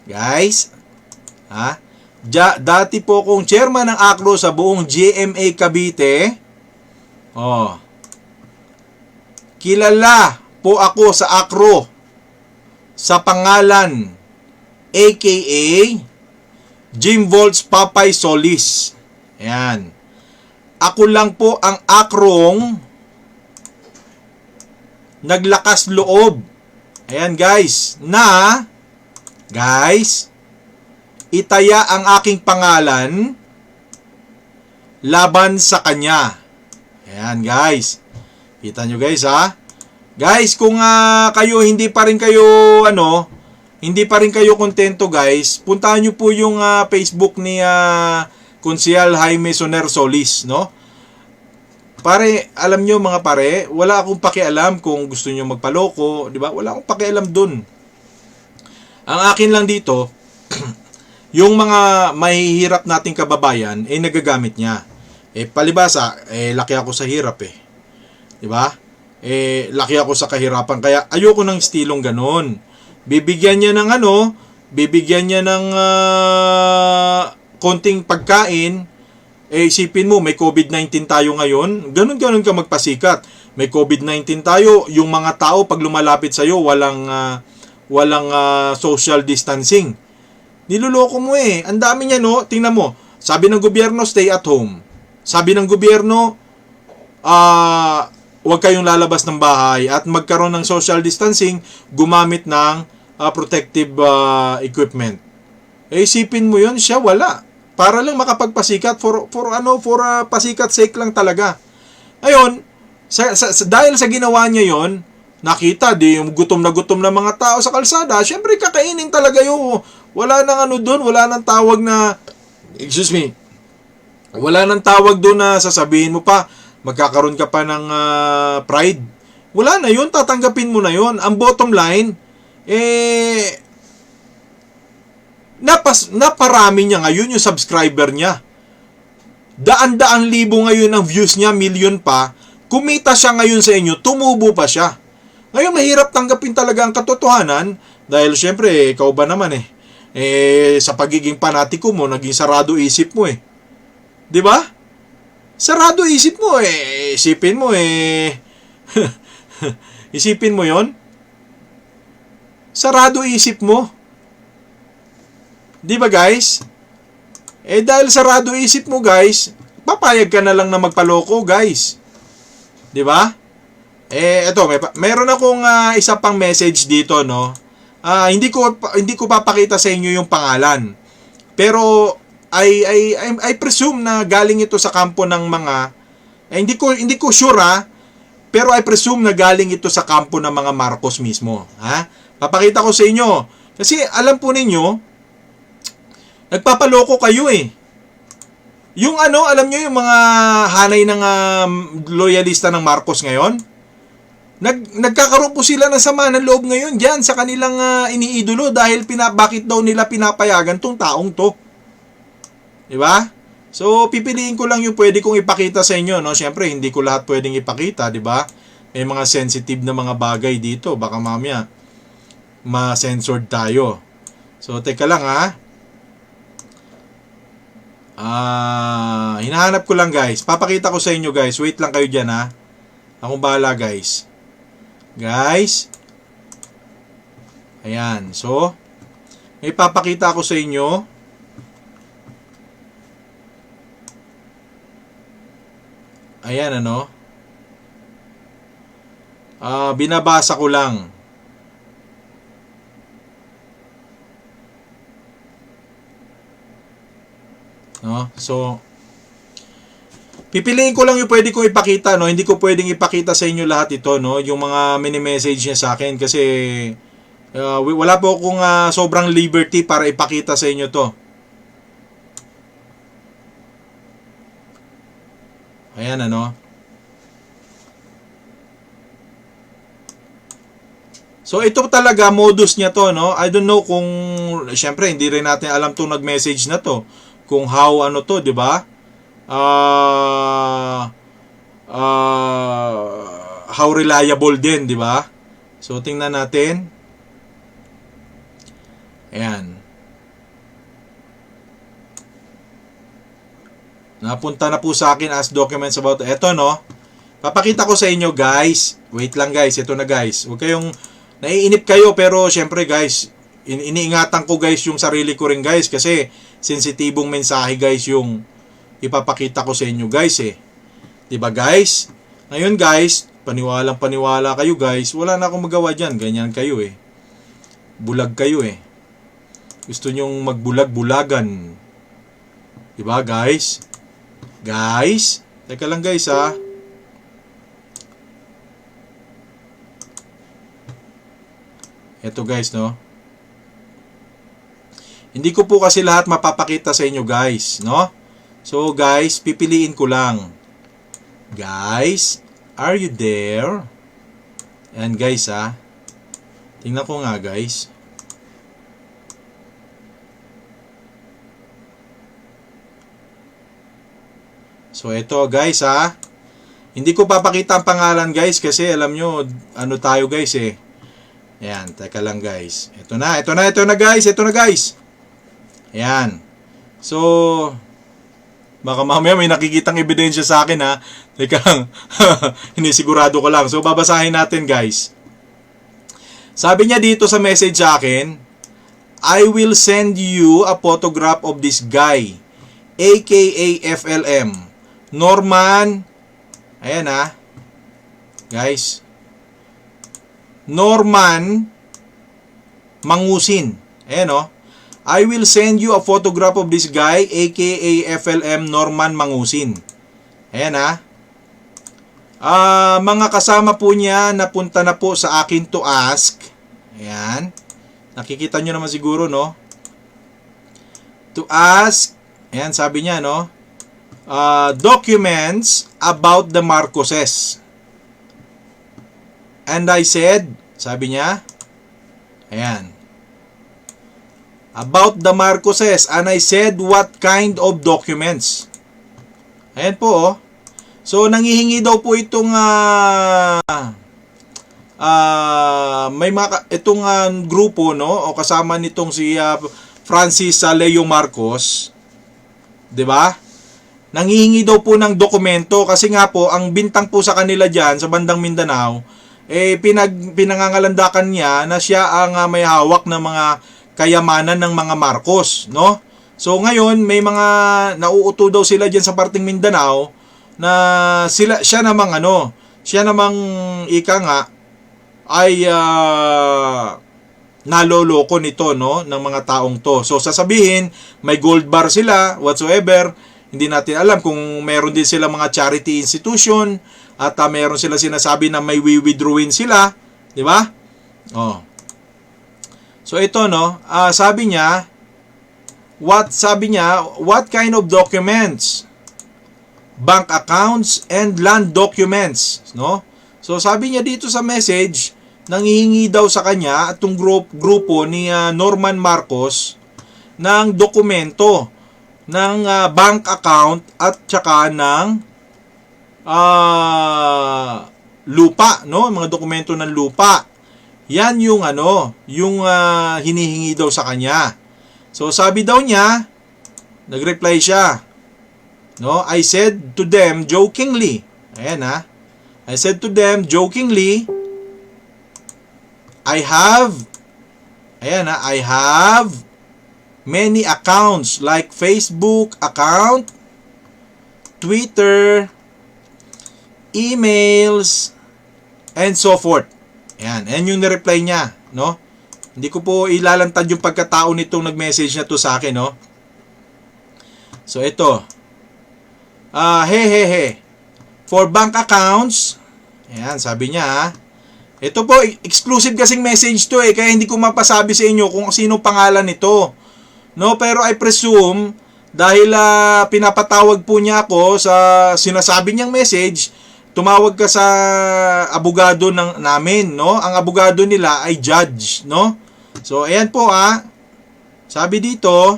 Guys, ha? Dati po akong chairman ng ACRO sa buong GMA Cavite. Oh. Kilala po ako sa ACRO sa pangalan aka Jim Volts Papay Solis. Ayan. Ako lang po ang ACROng naglakas loob. Ayan guys, itaya ang aking pangalan laban sa kanya. Ayan guys. Kita nyo guys ha. Guys, kung kayo hindi pa rin kayo kontento guys, puntahan nyo po yung Facebook ni Konsyal Jaime Soner Solis, no? Pare, alam nyo mga pare, wala akong pakialam kung gusto nyo magpaloko, di ba? Wala akong pakialam dun. Ang akin lang dito, yung mga mahihirap nating kababayan, nagagamit niya. Palibasa, laki ako sa hirap di ba? Laki ako sa kahirapan, kaya ayoko ng estilong ganon. Bibigyan niya ng konting pagkain, isipin mo, may COVID-19 tayo ngayon, ganun ka magpasikat. May COVID-19 tayo, yung mga tao pag lumalapit sa'yo, walang social distancing. Niloloko mo Ang dami niya, no? Tingnan mo. Sabi ng gobyerno, stay at home. Sabi ng gobyerno, huwag kayong lalabas ng bahay at magkaroon ng social distancing, gumamit ng protective equipment. Isipin mo 'yon, siya wala. Para lang makapagpasikat for pasikat sake lang talaga. Ayun, dahil sa ginawa niya 'yon, nakita yung gutom na mga tao sa kalsada, syempre kakainin talaga yung wala nang doon, wala nang tawag na wala nang tawag doon na sasabihin mo pa magkakaroon ka pa ng pride. Wala na 'yun, tatanggapin mo na 'yun. Ang bottom line naparami niya ngayon yung subscriber niya. Daan-daan libo ngayon ang views niya, million pa. Kumita siya ngayon sa inyo, tumubo pa siya. Ngayon, mahirap tanggapin talaga ang katotohanan dahil syempre, ikaw ba naman sa pagiging panatiko mo, naging sarado isip mo 'Di ba? Sarado isip mo isipin mo isipin mo 'yon. Sarado isip mo. 'Di ba guys? Dahil sarado isip mo guys, papayag ka na lang na magpaloko guys. 'Di ba? Eto, meron akong isa pang message dito, no. Hindi ko papakita sa inyo yung pangalan. Pero I presume na galing ito sa kampo ng mga hindi ko sure pero I presume na galing ito sa kampo ng mga Marcos mismo, ha? Papakita ko sa inyo kasi alam po ninyo nagpapaloko kayo Yung alam nyo yung mga hanay ng loyalista ng Marcos ngayon? Nagkakaroon po sila ng sama ng loob ngayon diyan sa kanilang iniidolo dahil bakit daw nila pinapayagan tong taong to. 'Di ba? So pipiliin ko lang yung pwede kong ipakita sa inyo, no? Syempre hindi ko lahat pwedeng ipakita, 'di ba? May mga sensitive na mga bagay dito, baka mamaya ma-censored tayo. So teka lang hinahanap ko lang guys. Papakita ko sa inyo guys. Wait lang kayo diyan Akong bahala guys. Guys. Ayan. So, may papakita ako sa inyo. Ayan binabasa ko lang. No? So, pipiliin ko lang yung pwede kong ipakita, no? Hindi ko pwedeng ipakita sa inyo lahat ito, no? Yung mga mini-message niya sa akin kasi wala po akong sobrang liberty para ipakita sa inyo to. Ayan, ano. So, ito talaga, modus niya to, no? I don't know kung, syempre, hindi rin natin alam itong nag-message na to. Kung how, ano to, di ba? How reliable din, di ba? So, tingnan natin. Ayan. Napunta na po sa akin as documents about, eto, no? Papakita ko sa inyo, guys. Wait lang, guys. Ito na, guys. Huwag kayong naiinip kayo, pero syempre, guys, iniingatan ko, guys, yung sarili ko rin, guys, kasi sensitibong mensahe, guys, yung ipapakita ko sa inyo, guys, eh. 'Di ba, guys? Ngayon, guys, paniwalang-paniwala kayo, guys. Wala na akong magawa diyan. Ganyan kayo, eh. Bulag kayo, eh. Gusto nyong magbulag-bulagan. 'Di ba, guys? Guys, teka lang, guys, ha. Ito, guys, no? Hindi ko po kasi lahat mapapakita sa inyo, guys, no? So, guys, pipiliin ko lang. Guys, are you there? And guys, ha? Tingnan ko nga, guys. So, ito, guys, ha? Hindi ko papakita ang pangalan, guys, kasi alam nyo, ano tayo, guys, eh. Ayan, teka lang, guys. Ito na, guys. Ito na, guys. Ayan. So, baka mamaya may nakikitang ebidensya sa akin, ha. Teka lang. Hinisigurado ko lang. So, babasahin natin, guys. Sabi niya dito sa message sa akin, I will send you a photograph of this guy, aka FLM. Norman, ayan, ha. Guys. Norman Mangusin. Ayan, o. I will send you a photograph of this guy, aka FLM Norman Mangusin. Ayan, ha. Mga kasama po niya napunta na po sa akin to ask. Ayan. Nakikita nyo naman siguro, no? To ask. Ayan, sabi niya, no? Documents about the Marcoses. And I said, sabi niya, ayan, about the Marcoses. And I said, what kind of documents? Ayan po, oh. So, nangihingi daw po itong itong grupo, no, o kasama nitong si Francis Leo Marcos, 'di ba? Nangihingi daw po ng dokumento kasi nga po ang bintang po sa kanila diyan sa bandang Mindanao pinangangalandakan niya na siya ang may hawak ng mga kayamanan ng mga Marcos, no? So ngayon may mga nauuto daw sila diyan sa parteng Mindanao na siya namang ika nga ay naloloko nito, no, ng mga taong to. So sasabihin may gold bar sila whatsoever. Hindi natin alam kung meron din sila mga charity institution at meron sila sinasabi na may withdrawin sila, di ba? Oh. So ito, no, sabi niya, what kind of documents? Bank accounts and land documents, no? So sabi niya dito sa message, nanghihingi daw sa kanya at tong grupo ni Norman Marcos ng dokumento ng bank account at saka ng lupa, no? Mga dokumento ng lupa. Yan yung hinihingi daw sa kanya. So sabi daw niya, nag-reply siya, no? I said to them jokingly. Ayan, ha. I said to them jokingly, I have many accounts like Facebook account, Twitter, emails, and so forth. Ayan, yung na-reply niya, no? Hindi ko po ilalantad yung pagkatao nitong nag-message na to sa akin, no? So, ito. For bank accounts, ayan, sabi niya, ha? Ito po, exclusive kasing message to, kaya hindi ko mapasabi sa inyo kung sino pangalan nito. No, pero I presume dahil pinapatawag po niya ako sa sinasabi niyang message, tumawag ka sa abogado namin, no? Ang abogado nila ay judge, no? So, ayan po sabi dito,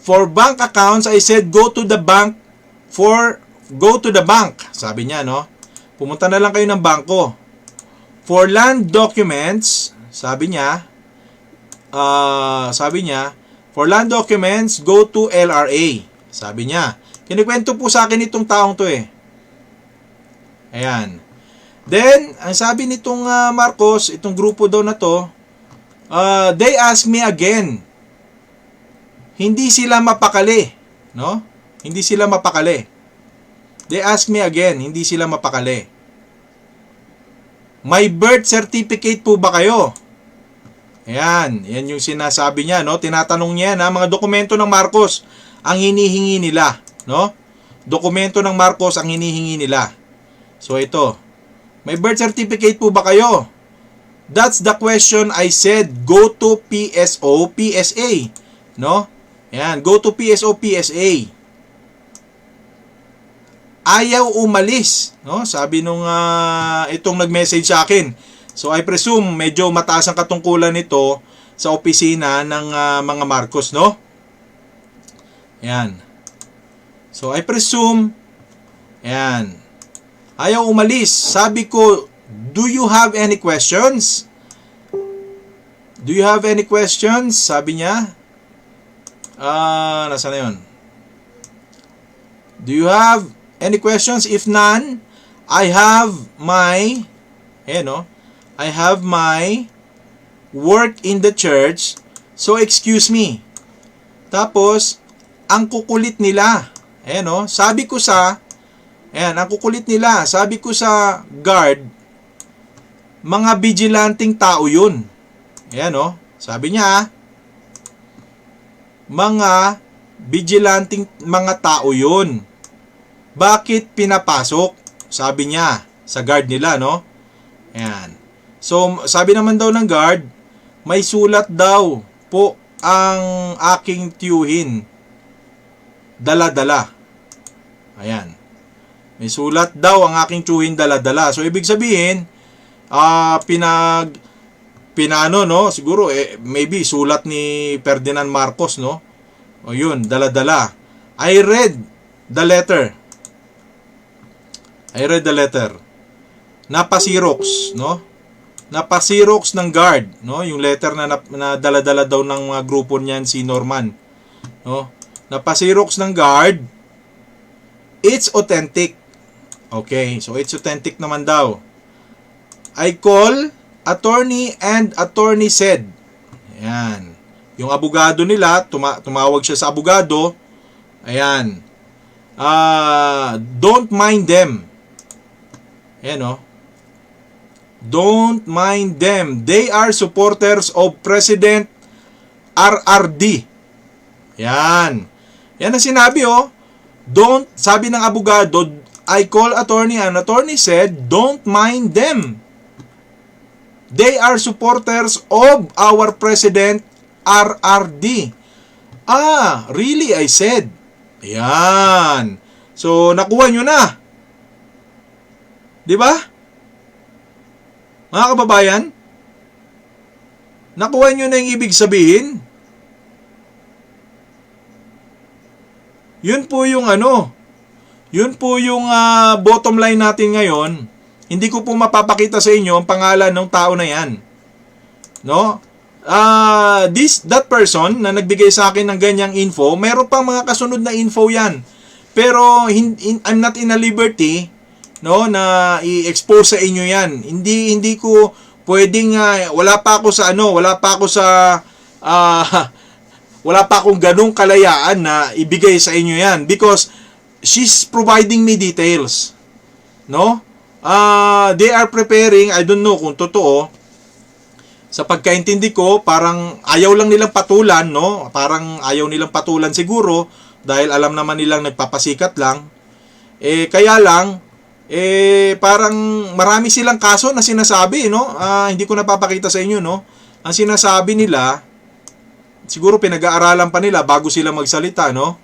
for bank accounts, I said go to the bank sabi niya, no? Pumunta na lang kayo ng bangko. For land documents, sabi niya, for land documents, go to LRA. Sabi niya. Kinikwento po sa akin itong taong to Ayan. Then, ang sabi nitong Marcos, itong grupo daw na to, they ask me again. Hindi sila mapakali. No? Hindi sila mapakali. They ask me again. Hindi sila mapakali. May birth certificate po ba kayo? Ayan. Yan yung sinasabi niya. No? Tinatanong niya mga dokumento ng Marcos ang hinihingi nila. No? Dokumento ng Marcos ang hinihingi nila. So ito. May birth certificate po ba kayo? That's the question I said. Go to PSO, PSA. No? Ayan. Go to PSO, PSA. Ayaw umalis. No? Sabi nung itong nag-message sa akin. So I presume medyo mataas ang katungkulan nito sa opisina ng mga Marcos. No? Ayan. So I presume, ayan. Ayaw umalis. Sabi ko, do you have any questions? Do you have any questions? Sabi niya. Nasaan na yun? Do you have any questions? If none, I have my, I have my work in the church. So excuse me. Tapos, ang kukulit nila. Sabi ko ang kukulit nila. Sabi ko sa guard, mga vigilanting tao yun. Sabi niya, mga vigilanting mga tao yun. Bakit pinapasok? Sabi niya sa guard nila, no? Ayan. So, sabi naman daw ng guard, may sulat daw po ang aking tiyuhin. Dala-dala. Ayan. May sulat daw ang aking tiyuhin dala-dala. So, ibig sabihin, pinano, no? Siguro, maybe sulat ni Ferdinand Marcos, no? O yun, dala-dala. I read the letter. Napasirox, no? Napasirox ng guard, no? Yung letter na dala-dala daw ng mga grupo niyan si Norman, no? Napasirox ng guard. It's authentic. Okay, so it's authentic naman daw. I call attorney and attorney said. Ayan. Yung abogado nila, tumawag siya sa abogado. Ayan. Don't mind them. Ayan, don't mind them. They are supporters of President RRD. Yan. Yan ang sinabi, Don't, sabi ng abogado, I call attorney and attorney said, don't mind them. They are supporters of our President RRD. Really, I said. Yan. So, nakuha nyo na. Di ba? Mga kababayan, nakuha nyo na yung ibig sabihin. Yun po yung yun po yung bottom line natin ngayon. Hindi ko po mapapakita sa inyo ang pangalan ng tao na yan. No? That person na nagbigay sa akin ng ganyang info, meron pang mga kasunod na info yan. Pero I'm not in a liberty, no, na i-expose sa inyo yan. Hindi ko pwedeng wala pa ako wala pa akong ganung kalayaan na ibigay sa inyo yan because she's providing me details. No? They are preparing, I don't know kung totoo, sa pagkaintindi ko, parang ayaw lang nilang patulan, no? Parang ayaw nilang patulan siguro dahil alam naman nilang nagpapasikat lang. Kaya lang, parang marami silang kaso na sinasabi, no? Hindi ko napapakita sa inyo, no? Ang sinasabi nila, siguro pinag-aaralan pa nila bago sila magsalita, no?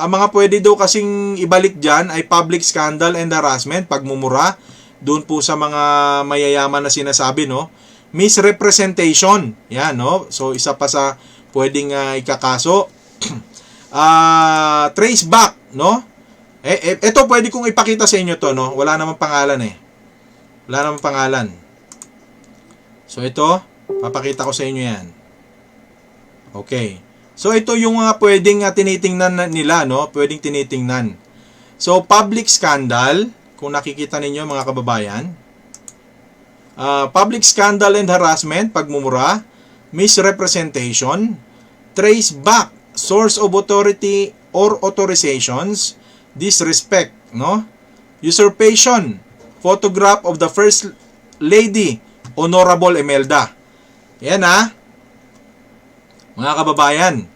Ang mga pwede daw kasing ibalik dyan ay public scandal and harassment, pagmumura, doon po sa mga mayayaman na sinasabi, no? Misrepresentation, yan, no? So, isa pa sa pwedeng ikakaso. Trace back, no? Ito pwede kong ipakita sa inyo to, no? Wala namang pangalan eh. Wala namang pangalan. So ito, papakita ko sa inyo yan. Okay. So ito yung pwedeng tinitingnan nila, no? Pwedeng tinitingnan. So public scandal, kung nakikita ninyo mga kababayan, public scandal and harassment, pagmumura, misrepresentation, trace back, source of authority or authorizations, disrespect, no? Usurpation, photograph of the First Lady, Honorable Imelda. Yan mga kababayan.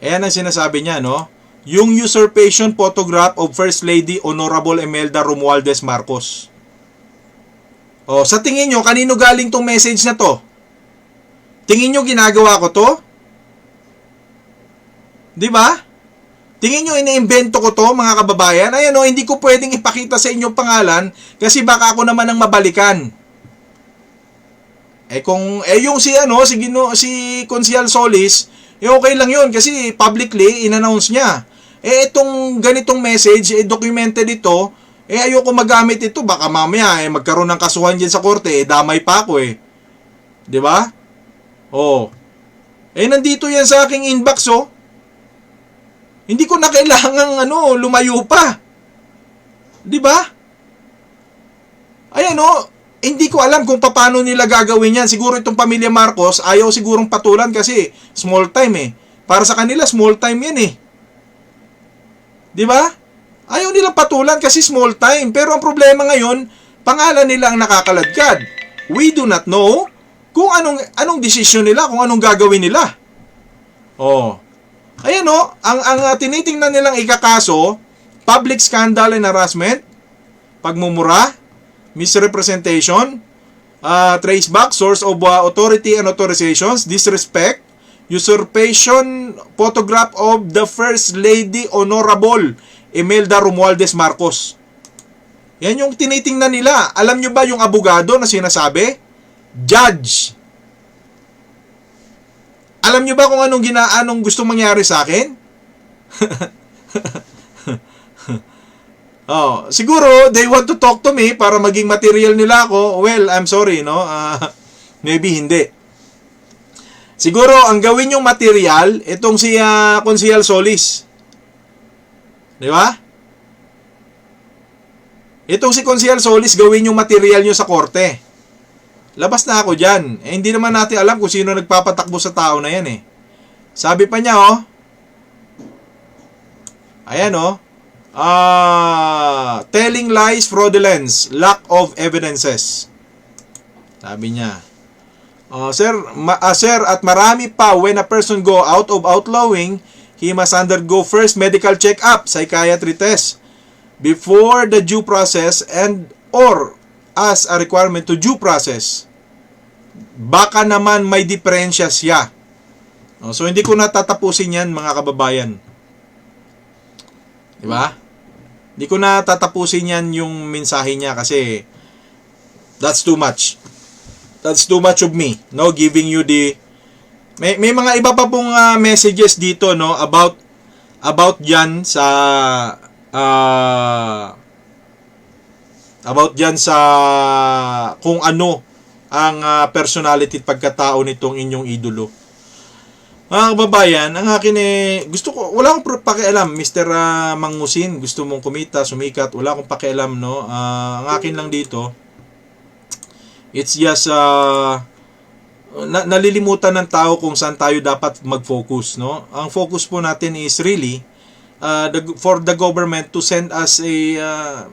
Ayan ang sinasabi niya, no? Yung usurpation photograph of First Lady, Honorable Imelda Romualdez Marcos. O, sa tingin nyo, kanino galing tong message na to? Tingin nyo ginagawa ko to? Di ba? Tingin nyo, iniimbento ko to, mga kababayan. Ayan o, hindi ko pwedeng ipakita sa inyo pangalan kasi baka ako naman ang mabalikan. Yung si Consial Solis, okay lang yun kasi publicly in-announce niya. Itong ganitong message, documented ito, ayoko magamit ito, baka mamaya magkaroon ng kasuhan dyan sa korte, damay pa ako eh. 'Di ba? Oh. Nandito yan sa aking inbox, oh. Hindi ko na kailangang lumayo pa. 'Di ba? Ayan hindi ko alam kung paano nila gagawin yan. Siguro itong pamilya Marcos ayaw sigurong patulan kasi small time eh. Para sa kanila small time yan eh. 'Di ba? Ayaw nilang patulan kasi small time. Pero ang problema ngayon, pangalan nila ang nakakaladkad. We do not know kung anong desisyon nila, kung anong gagawin nila. Oh. Ayan ang tinitingnan nilang ikakaso, public scandal and harassment, pagmumura, misrepresentation, trace back, source of authority and authorizations, disrespect, usurpation, photograph of the First Lady Honorable Imelda Romualdez Marcos. Yan yung tinitingnan nila. Alam nyo ba yung abogado na sinasabi? Judge. Alam nyo ba kung anong gusto mangyari sa akin? Siguro they want to talk to me para maging material nila ako. Well, I'm sorry, no? Maybe hindi. Siguro ang gawin yung material itong si Consial Solis. 'Di ba? Itong si Consial Solis gawin yung material nyo sa korte. Labas na ako dyan. Hindi naman natin alam kung sino nagpapatakbo sa tao na yan eh. Sabi pa niya ayan telling lies, fraudulence, lack of evidences. Sabi niya. Sir, at marami pa, when a person go out of outlawing, he must undergo first medical check-up, psychiatry test, before the due process and or as a requirement to due process. Baka naman may diferensya siya. So, hindi ko natatapusin yan, mga kababayan. Diba? Hindi ko natatapusin yan yung mensahe niya kasi that's too much. That's too much of me, no? Giving you the... May mga iba pa pong messages dito, no? About yan sa... about dyan sa kung ano ang personality at pagkatao nitong inyong idolo. Mga kababayan, ang akin gusto ko, wala akong pakialam, Mr. Mangusin, gusto mong kumita, sumikat, wala akong pakialam, no? Ang akin lang dito, it's just, nalilimutan ng tao kung saan tayo dapat mag-focus, no? Ang focus po natin is really, for the government to send us a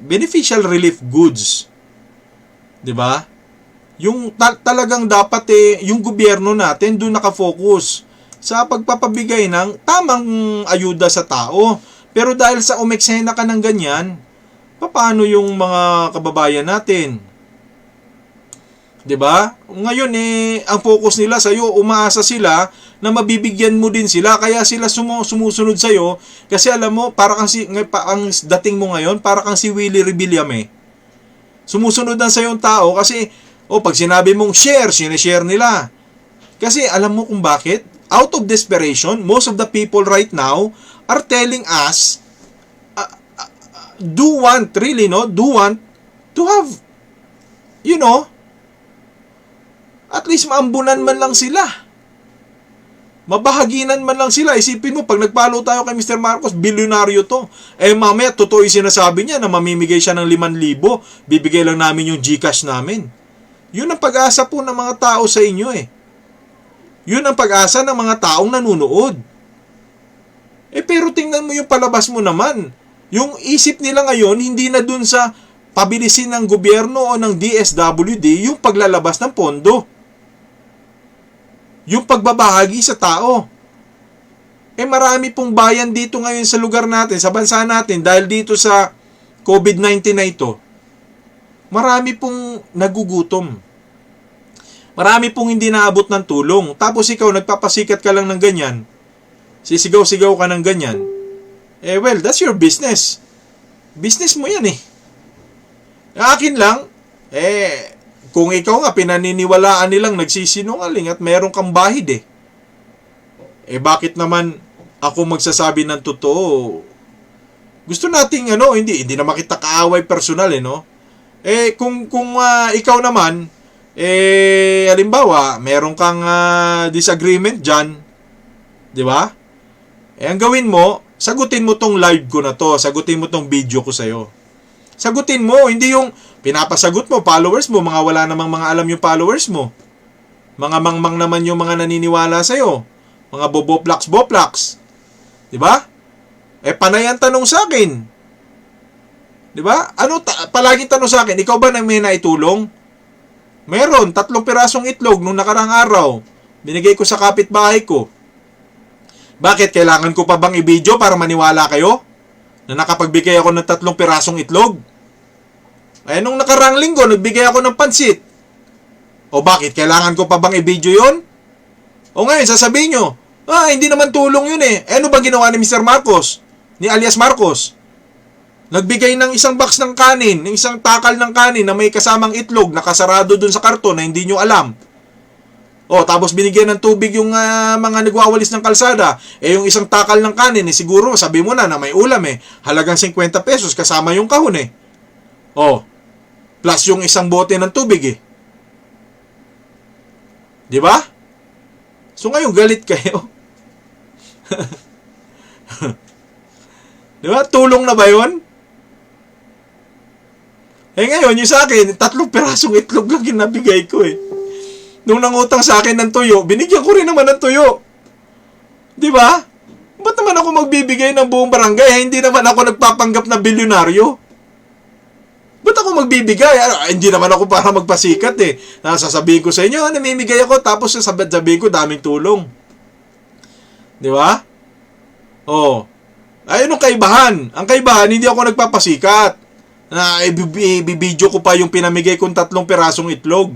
beneficial relief goods. 'Di ba? Yung talagang dapat yung gobyerno natin doon naka-focus sa pagpapabigay ng tamang ayuda sa tao. Pero dahil sa umeksena ka ng ganyan, Paano yung mga kababayan natin? 'Di ba? Ngayon ang focus nila sa iyo, umaasa sila na mabibigyan mo din sila, kaya sila sumusunod sa iyo kasi alam mo, para kang ang dating mo ngayon, para kang si Willie Rebillame. Sumusunod lang sa iyo ang tao kasi pag sinabi mong share, sineshare nila. Kasi alam mo kung bakit? Out of desperation, most of the people right now are telling us do want to have, at least maambunan man lang sila. Mabahaginan man lang sila. Isipin mo, pag nagpalo tayo kay Mr. Marcos, bilyonaryo to. Mamaya, totoo yung sinasabi niya na mamimigay siya ng 5,000, bibigay lang namin yung GCash namin. Yun ang pag-asa po ng mga tao sa inyo Yun ang pag-asa ng mga taong nanunood. Pero tingnan mo yung palabas mo naman. Yung isip nila ngayon, hindi na dun sa pabilisin ng gobyerno o ng DSWD yung paglalabas ng pondo. Yung pagbabahagi sa tao. Marami pong bayan dito ngayon sa lugar natin, sa bansa natin, dahil dito sa COVID-19 na ito. Marami pong nagugutom. Marami pong hindi naabot ng tulong. Tapos ikaw, nagpapasikat ka lang ng ganyan. Sisigaw-sigaw ka ng ganyan. Well, that's your business. Business mo yan Akin lang, kung ikaw nga pinaniniwalaan nilang nagsisinungaling at meron kang bahid bakit naman ako magsasabi ng totoo? Gusto nating hindi naman kita kaaway personal kung ikaw naman halimbawa meron kang disagreement diyan, 'di ba? Ang gawin mo, sagutin mo tong live ko na to, sagutin mo tong video ko sa'yo. Sagutin mo, hindi yung pinapasagot mo, followers mo, mga wala namang mga alam yung followers mo. Mga mangmang naman yung mga naniniwala sa'yo. Mga boboplaks. Diba? Panay ang tanong sa akin. Diba? Palaging tanong sa akin, ikaw ba na may naitulong? Meron, 3 pirasong itlog nung nakarang araw. Binigay ko sa kapitbahay ko. Bakit? Kailangan ko pa bang i-video para maniwala kayo? Na nakapagbigay ako ng 3 pirasong itlog? Nung nakarang linggo, nagbigay ako ng pansit. Bakit? Kailangan ko pa bang i-video yun? Ngayon, sasabihin nyo, hindi naman tulong yun ano ba ginawa ni Mr. Marcos? Ni alias Marcos? Nagbigay ng isang box ng kanin, ng isang takal ng kanin na may kasamang itlog, nakasarado dun sa karton na hindi nyo alam. Tapos binigyan ng tubig yung mga nagwawalis ng kalsada. Yung isang takal ng kanin, siguro sabi mo na may ulam halagang 50 pesos kasama yung kahon plus yung isang bote ng tubig Di ba? So ngayon galit kayo. Di ba? Tulong na ba yun? Ngayon yung sa akin, 3 pirasong itlog lang yung nabigay ko Nung nangutang sa akin ng tuyo, binigyan ko rin naman ng tuyo. Di ba? Ba't naman ako magbibigay ng buong barangay? Hindi naman ako nagpapanggap na bilyonaryo. Ba't ako magbibigay? Hindi naman ako para magpasikat Sasabihin ko sa inyo, namimigay ako, tapos sasabihin ko, daming tulong. Di ba? Ayun ang kaibahan. Ang kaibahan, hindi ako nagpapasikat. Ibibidyo ko pa yung pinamigay kong 3 pirasong itlog.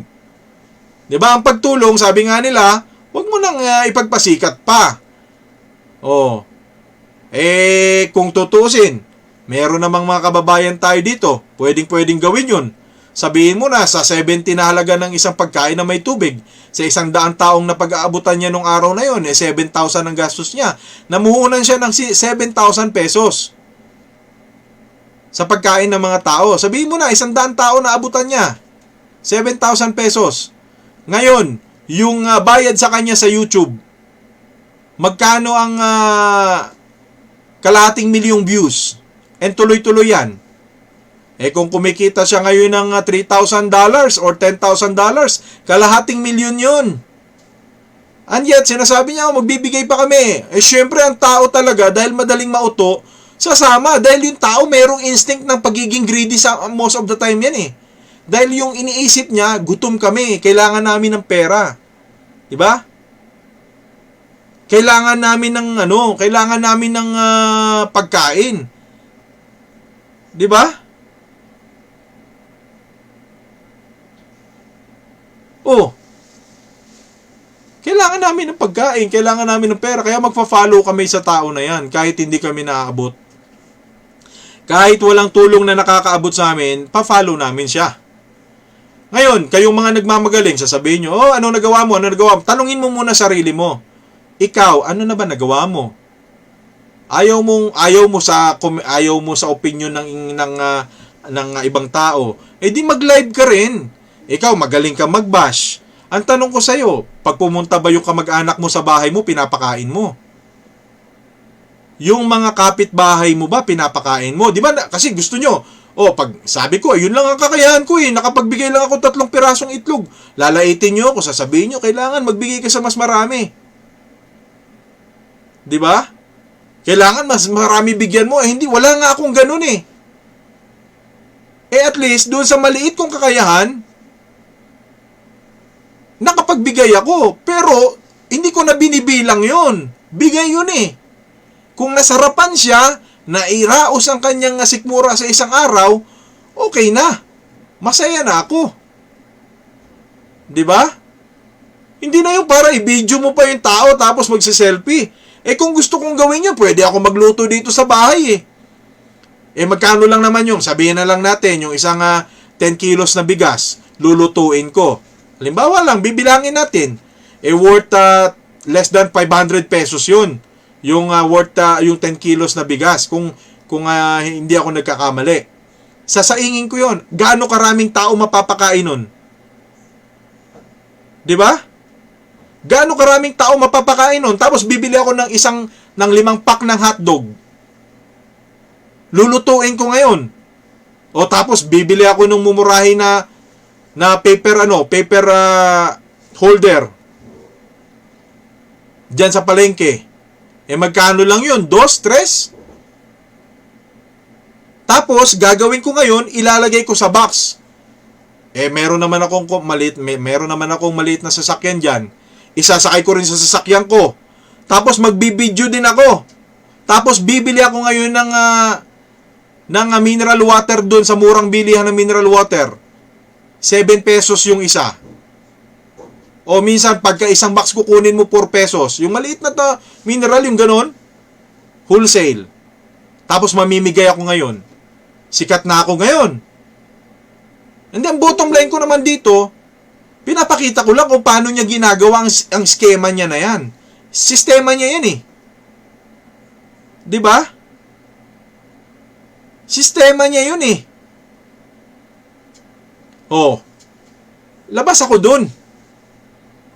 Diba? Ang pagtulong, sabi nga nila, huwag mo nang ipagpasikat pa. Kung tutusin, meron namang mga kababayan tayo dito, pwedeng gawin yun. Sabihin mo na, sa 70 na halaga ng isang pagkain na may tubig, sa 100 taong na pag-aabutan niya nung araw na yun, 7,000 ang gastos niya. Namuhunan siya ng 7,000 pesos sa pagkain ng mga tao. Sabihin mo na, 100 tao na abutan niya, 7,000 pesos. Ngayon, yung bayad sa kanya sa YouTube, magkano ang kalahating milyong views? Tuloy-tuloy yan. Kung kumikita siya ngayon ng $3,000 or $10,000, kalahating milyon yun. And yet, sinasabi niya, magbibigay pa kami. Syempre, ang tao talaga, dahil madaling mauto, sasama. Dahil yung tao, merong instinct ng pagiging greedy sa most of the time yan Dahil yung iniisip niya, gutom kami, kailangan namin ng pera. 'Di ba? Kailangan namin ng pagkain. 'Di ba? namin ng pagkain, kailangan namin ng pera, kaya magfa-follow kami sa tao na yan, kahit hindi kami naaabot. Kahit walang tulong na nakakaabot sa amin, pa-follow namin siya. Ngayon, kayong mga nagmamagaling, sasabihin nyo, oh, ano nagawa mo, ano nagawa mo? Tanungin mo muna sarili mo. Ikaw, ano na ba nagawa mo? Ayaw mo sa opinion ng ibang tao. Eh di mag-live ka rin. Ikaw, magaling ka mag-bash. Ang tanong ko sa'yo, pag pumunta ba yung kamag-anak mo sa bahay mo, pinapakain mo? Yung mga kapitbahay mo ba, pinapakain mo? Di ba? Kasi gusto nyo, pag sabi ko, yun lang ang kakayahan ko eh. Nakapagbigay lang ako 3 pirasong itlog. Lalaitin nyo ako, sasabihin nyo, kailangan magbigay ka sa mas marami. Di ba? Kailangan mas marami bigyan mo. Hindi, wala nga akong ganun eh. At least, doon sa maliit kong kakayahan, nakapagbigay ako. Pero, hindi ko na binibilang yun. Bigay yun eh. Kung nasarapan siya, nairaos ang kanyang sikmura sa isang araw, okay na. Masaya na ako. Di ba? Hindi na yung para i-video mo pa yung tao tapos magsiselfie. Kung gusto kong gawin yun, pwede ako magluto dito sa bahay eh. Magkano lang naman yung, sabihin na lang natin, yung isang 10 kilos na bigas, lulutuin ko. Halimbawa lang, bibilangin natin. Worth less than 500 pesos yun. Yung yung 10 kilos na bigas kung hindi ako nagkakamali. Sasaingin ko 'yon. Gaano karaming tao mapapakain nun? 'Di ba? Gaano karaming tao mapapakain nun? Tapos bibili ako ng 5 pack ng hotdog. Lulutuin ko ngayon. Tapos bibili ako ng mumurahi na paper holder. Diyan sa palengke. Magkano lang yun? 2, 3? Tapos, gagawin ko ngayon, ilalagay ko sa box. Meron naman akong maliit na sasakyan dyan. Isasakay ko rin sa sasakyan ko. Tapos, magbibideo din ako. Tapos, bibili ako ngayon ng mineral water doon sa murang bilihan ng mineral water. 7 pesos yung isa. O minsan, pagka isang box kukunin mo 4 pesos. Yung maliit na mineral, yung ganon, wholesale. Tapos mamimigay ako ngayon. Sikat na ako ngayon. And then, bottom line ko naman dito, pinapakita ko lang kung paano niya ginagawa ang skema niya na yan. Sistema niya yan eh. Diba? Sistema niya yun eh. Labas ako dun.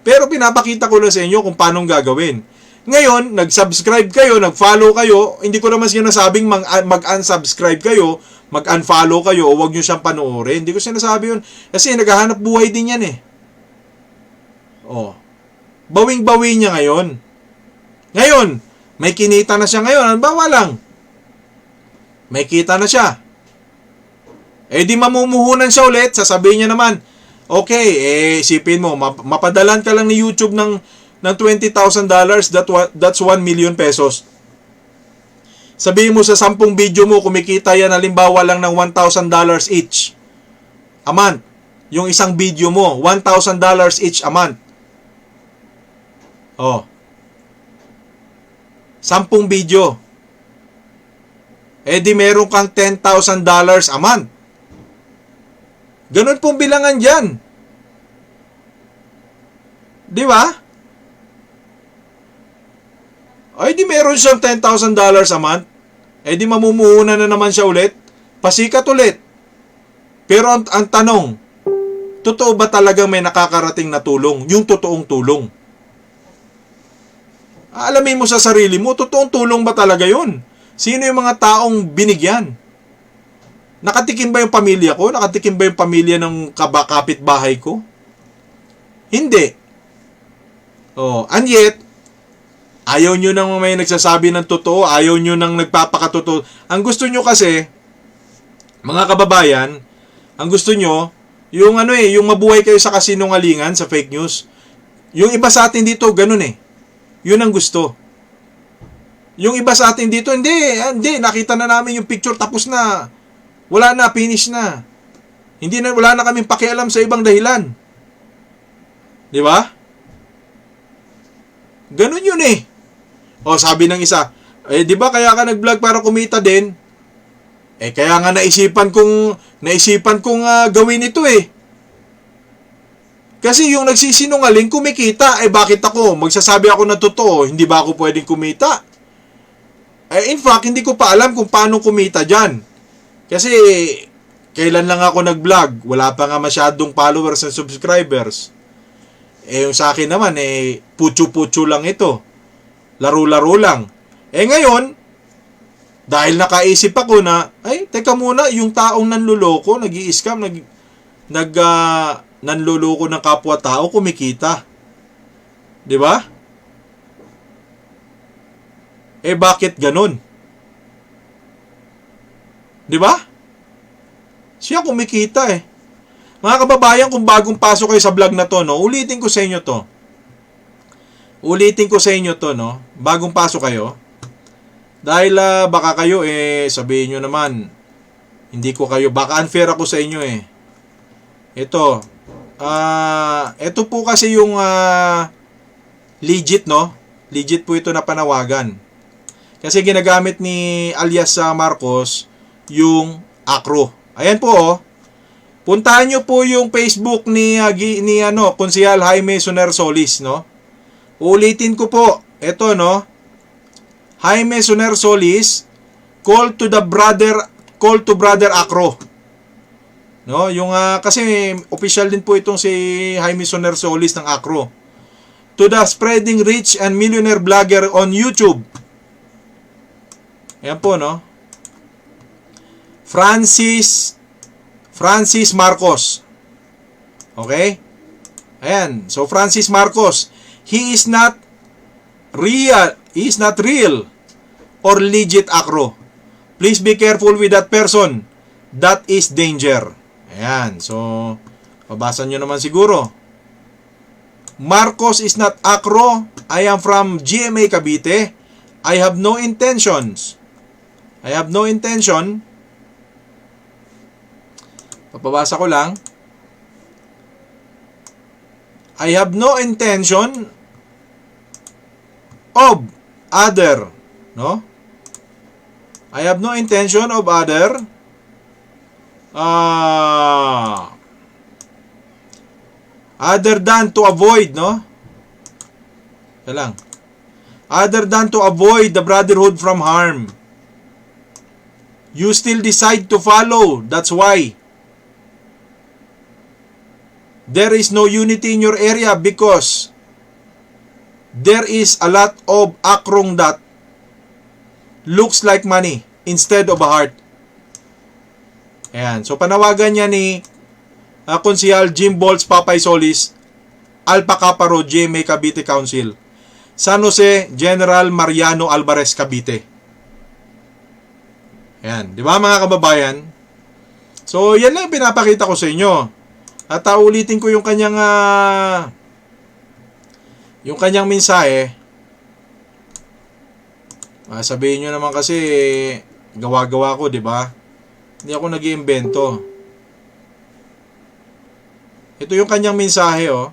Pero pinapakita ko lang sa inyo kung paano gagawin. Ngayon, nag-subscribe kayo, nag-follow kayo, hindi ko naman sinasabing mag-unsubscribe kayo, mag-unfollow kayo, o wag nyo siyang panoorin. Hindi ko sinasabi yun. Kasi naghahanap buhay din yan eh. Bawing-bawi niya ngayon. Ngayon, may kinita na siya ngayon. Bawa lang. May kita na siya. Di mamumuhunan siya ulit, sasabihin niya naman, okay, isipin mo, mapadalan ka lang ni YouTube ng $20,000, that's 1 million pesos. Sabihin mo sa 10 video mo, kumikita yan halimbawa lang ng $1,000 each a month. Yung isang video mo, $1,000 each a month. 10 video. Di meron kang $10,000 a month. Ganun pong bilangan dyan. Di ba? Di meron siyang $10,000 a month. Di mamumuhunan na naman siya ulit. Pasikat ulit. Pero ang tanong, totoo ba talagang may nakakarating na tulong? Yung totoong tulong. Alamin mo sa sarili mo, totoong tulong ba talaga yun? Sino yung mga taong binigyan? Nakatikim ba yung pamilya ko? Nakatikim ba yung pamilya ng kapitbahay ko? Hindi. And yet, ayaw nyo nang may nagsasabi ng totoo, ayaw nyo nang nagpapakatotoo. Ang gusto nyo kasi, mga kababayan, ang gusto nyo, yung yung mabuhay kayo sa kasinungalingan, sa fake news. Yung iba sa atin dito, ganun eh. Yun ang gusto. Yung iba sa atin dito, hindi, nakita na namin yung picture, tapos na. Wala na, finish na. Wala na kaming pakialam sa ibang dahilan. Di ba? Ganun yun eh. O sabi ng isa, eh di ba kaya ka nag-vlog para kumita din? Eh kaya nga naisipan kong gawin ito eh. Kasi yung nagsisinungaling kumikita, eh bakit ako? Magsasabi ako ng totoo, hindi ba ako pwedeng kumita? Eh in fact, hindi ko pa alam kung paano kumita dyan. Kasi kailan lang ako nag-vlog, wala pa nga masyadong followers and subscribers. Eh yung sa akin naman, eh putyo-putyo lang ito. Laro-laro lang. Eh ngayon, dahil nakaisip ako na, ay, teka muna, yung taong nanluloko, nag-i-scam, nanluloko ng kapwa-tao, kumikita. Di ba? Eh, bakit ganun? Di ba? Siya kumikita eh. Mga kababayan, kung bagong pasok kayo sa vlog na to, no, ulitin ko sa inyo to. No? Bagong pasok kayo. Dahil baka kayo sabihin nyo naman, hindi ko kayo, baka unfair ako sa inyo eh. Ito po kasi yung legit, no? Legit po ito na panawagan. Kasi ginagamit ni alias Marcos yung Acro. Ayan po oh. Puntahan nyo po yung Facebook ni Konsehal Jaime Soner Solis, no? Ulitin ko po. Ito, no? Jaime Soner Solis, call to brother Acro. No, yung kasi official din po itong si Jaime Soner Solis ng Acro. To the spreading rich and millionaire vlogger on YouTube. Ayan po, no? Francis Marcos. Okay? Ayan. So, Francis Marcos. He is not real or legit Acro. Please be careful with that person. That is danger. Ayan. So, pabasa nyo naman siguro. Marcos is not Acro. I am from GMA Cavite. I have no intention. Papabasa ko lang. I have no intention of other, no? I have no intention of other than to avoid, no? Lang. Other than to avoid the brotherhood from harm. You still decide to follow. That's why. There is no unity in your area because there is a lot of akrong that looks like money instead of a heart. Ayan. So, panawagan niya ni Konsehal Jim Bolts Papay Solis, Alpha Kappa Road, GMA Cavite Council, San Jose, General Mariano Alvarez, Cavite. Ayan. Di ba mga kababayan? So, yan lang pinapakita ko sa inyo. At ulitin ko yung kanyang mensahe. Sabihin nyo naman kasi gawa-gawa ko, di ba? Hindi ako nag-iimbento. Ito yung kanyang mensahe, oh.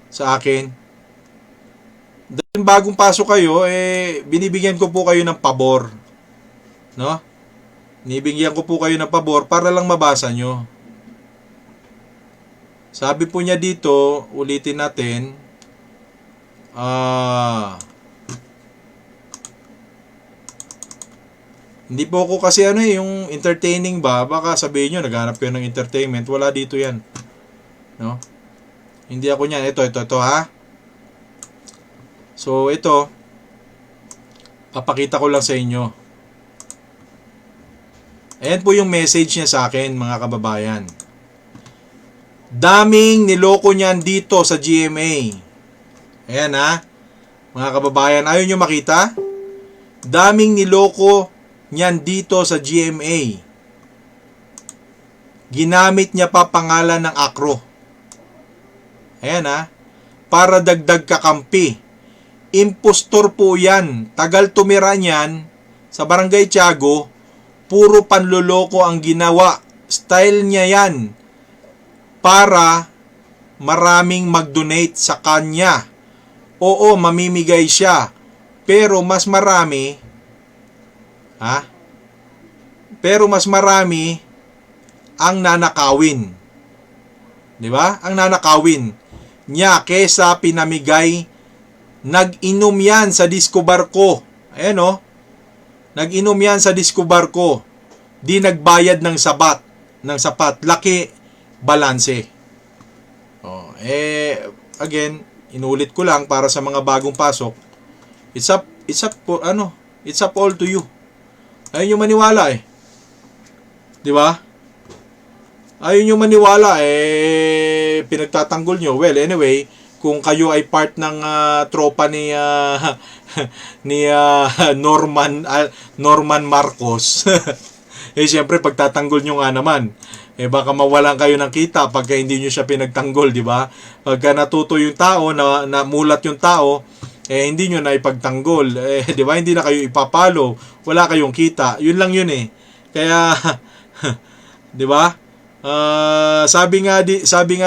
Sa akin. Dahil bagong pasok kayo, binibigyan ko po kayo ng pabor. No? Binibigyan ko po kayo ng pabor para lang mabasa nyo. Sabi po niya dito, ulitin natin, hindi po ako kasi yung entertaining ba, baka sabihin nyo, naghanap kayo ng entertainment, wala dito yan. No? Hindi ako niyan. Ito ha. So, ito, papakita ko lang sa inyo. Ayan po yung message niya sa akin, mga kababayan. Daming niloko niyan dito sa GMA. Ayan ha. Mga kababayan, ayaw nyo makita? Daming niloko niyan dito sa GMA. Ginamit niya pa pangalan ng Acro. Ayan ha. Para dagdag kakampi. Impostor po yan. Tagal tumira niyan sa Barangay Tiago. Puro panluloko ang ginawa. Style niya yan. Para maraming mag-donate sa kanya. Oo, mamimigay siya. Pero mas marami, ha? Pero mas marami ang nanakawin. 'Di ba? Ang nanakawin niya kesa pinamigay. Nag-inom yan sa disco barko. Ayan o. Nag-inom yan sa disco barko. Di nagbayad ng sapat. Laki, balanse. Oh, again, inulit ko lang para sa mga bagong pasok. It's up all to you. Ayun yung maniwala eh. 'Di ba? Ayun yung maniwala pinagtatanggol nyo. Well, anyway, kung kayo ay part ng tropa ni Norman Marcos, siyempre pagtatanggol nyo nga naman. Baka mawalan kayo ng kita pagka hindi nyo siya pinagtanggol, di ba? Pagka natuto yung tao, na mulat yung tao, hindi nyo na ipagtanggol. Di ba? Hindi na kayo ipapalo. Wala kayong kita. Yun lang yun eh. Kaya, di ba? Sabi nga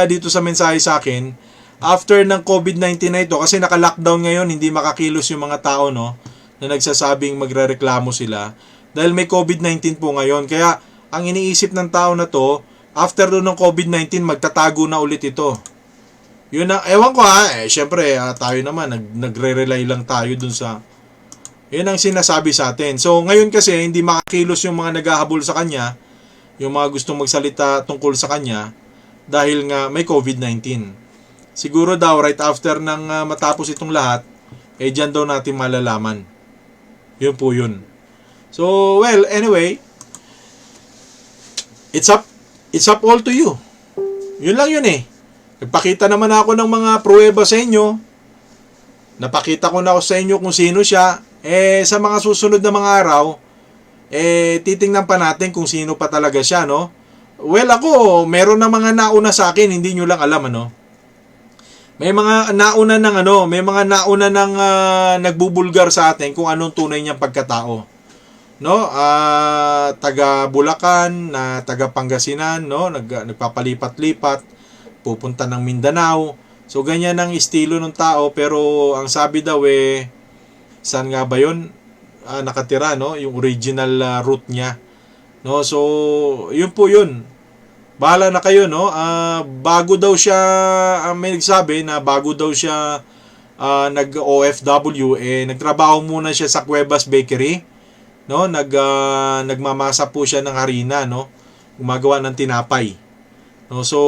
dito sa mensahe sa akin, after ng COVID-19 na ito, kasi naka-lockdown ngayon, hindi makakilos yung mga tao, no, na nagsasabing magrereklamo sila dahil may COVID-19 po ngayon. Kaya ang iniisip ng tao na to, after doon ng COVID-19, magtatago na ulit ito. Yun na, ewan ko syempre, tayo naman, nagre-rely lang tayo dun sa, yun ang sinasabi sa atin. So, ngayon kasi, hindi makakilos yung mga naghahabol sa kanya, yung mga gustong magsalita tungkol sa kanya, dahil nga may COVID-19. Siguro daw, right after ng matapos itong lahat, dyan daw natin malalaman. Yun po yun. So, well, anyway, it's up all to you. Yun lang yun eh. Nagpakita naman ako ng mga pruweba sa inyo. Napakita ko na ako sa inyo kung sino siya. Sa mga susunod na mga araw, titingnan pa natin kung sino pa talaga siya, no? Well, ako, meron na mga nauna sa akin, hindi nyo lang alam, ano? May mga nauna ng nagbubulgar sa atin kung anong tunay niyang pagkatao. No? Taga Bulacan, taga Pangasinan, no? Nagpapalipat-lipat, pupunta ng Mindanao. So, ganyan ang estilo ng tao, pero ang sabi daw saan nga ba yun? Nakatira, no? Yung original route niya. No? So, yun po yun. Bahala na kayo, no? Bago daw siya, may nagsabi na bago daw siya nag-OFW, nagtrabaho muna siya sa Cuevas Bakery, no? Nagmamasa po siya ng harina, no? Gumagawa ng tinapay. No? So,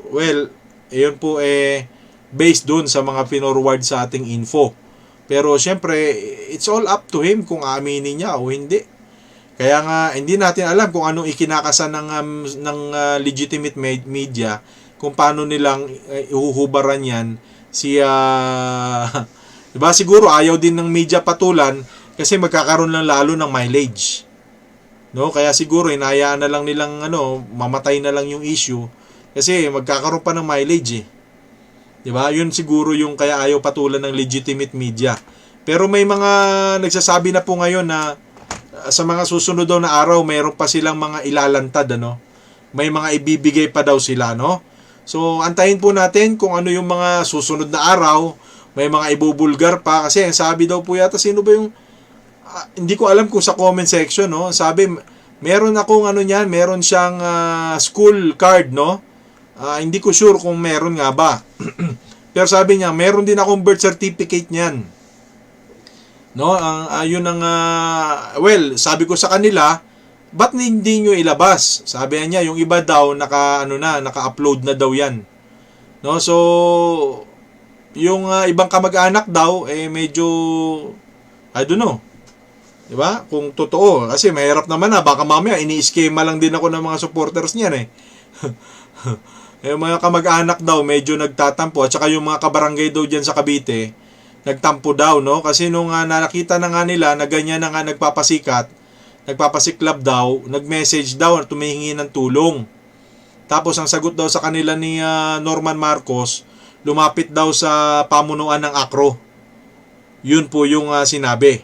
well, yun po based dun sa mga pinorward sa ating info. Pero syempre, it's all up to him kung aaminin niya o hindi. Kaya nga, hindi natin alam kung anong ikinakasan ng legitimate media, kung paano nilang ihuhubaran yan. Diba, siguro ayaw din ng media patulan kasi magkakaroon lang lalo ng mileage. No? Kaya siguro, hinayaan na lang nilang mamatay na lang yung issue kasi magkakaroon pa ng mileage eh. Diba? Yun siguro yung kaya ayaw patulan ng legitimate media. Pero may mga nagsasabi na po ngayon na sa mga susunod daw na araw, mayroon pa silang mga ilalantad, ano? May mga ibibigay pa daw sila, no? So, antayin po natin kung ano yung mga susunod na araw. May mga ibubulgar pa. Kasi, sabi daw po yata, sino ba yung... hindi ko alam kung sa comment section, no? Sabi, meron akong meron siyang school card, no? Hindi ko sure kung meron nga ba. Pero sabi niya, meron din akong birth certificate niyan. No, yun ang well, sabi ko sa kanila, ba't hindi nyo ilabas? Sabi niya, yung iba daw naka-upload na daw 'yan. No, so yung ibang kamag-anak daw medyo I don't know. 'Di ba? Kung totoo, kasi mahirap naman baka mamaya ini-schema lang din ako ng mga supporters niyan yung mga kamag-anak daw medyo nagtatampo at saka yung mga kabarangay daw diyan sa Cavite nagtampo daw, no? Kasi nung nakita na nga nila na ganyan na nga nagpapasiklab daw, nag-message daw, tumihingi ng tulong. Tapos ang sagot daw sa kanila ni Norman Marcos, lumapit daw sa pamunuan ng ACRO. Yun po yung sinabi.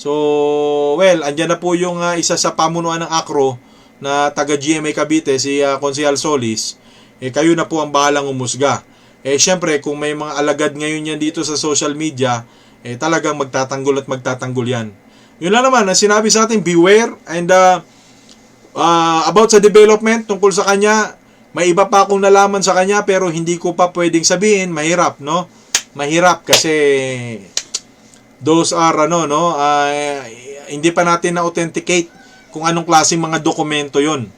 So, well, andyan na po yung isa sa pamunuan ng ACRO na taga GMA Cavite, si Consejal Solis. Kayo na po ang bahalang umusga. Syempre, kung may mga alagad ngayon yan dito sa social media, talagang magtatanggol at magtatanggol yan. Yun lang naman, ang sinabi sa atin, beware, and about sa development tungkol sa kanya, may iba pa akong nalaman sa kanya pero hindi ko pa pwedeng sabihin, mahirap, no? Mahirap kasi those are hindi pa natin na-authenticate kung anong klaseng mga dokumento 'yon.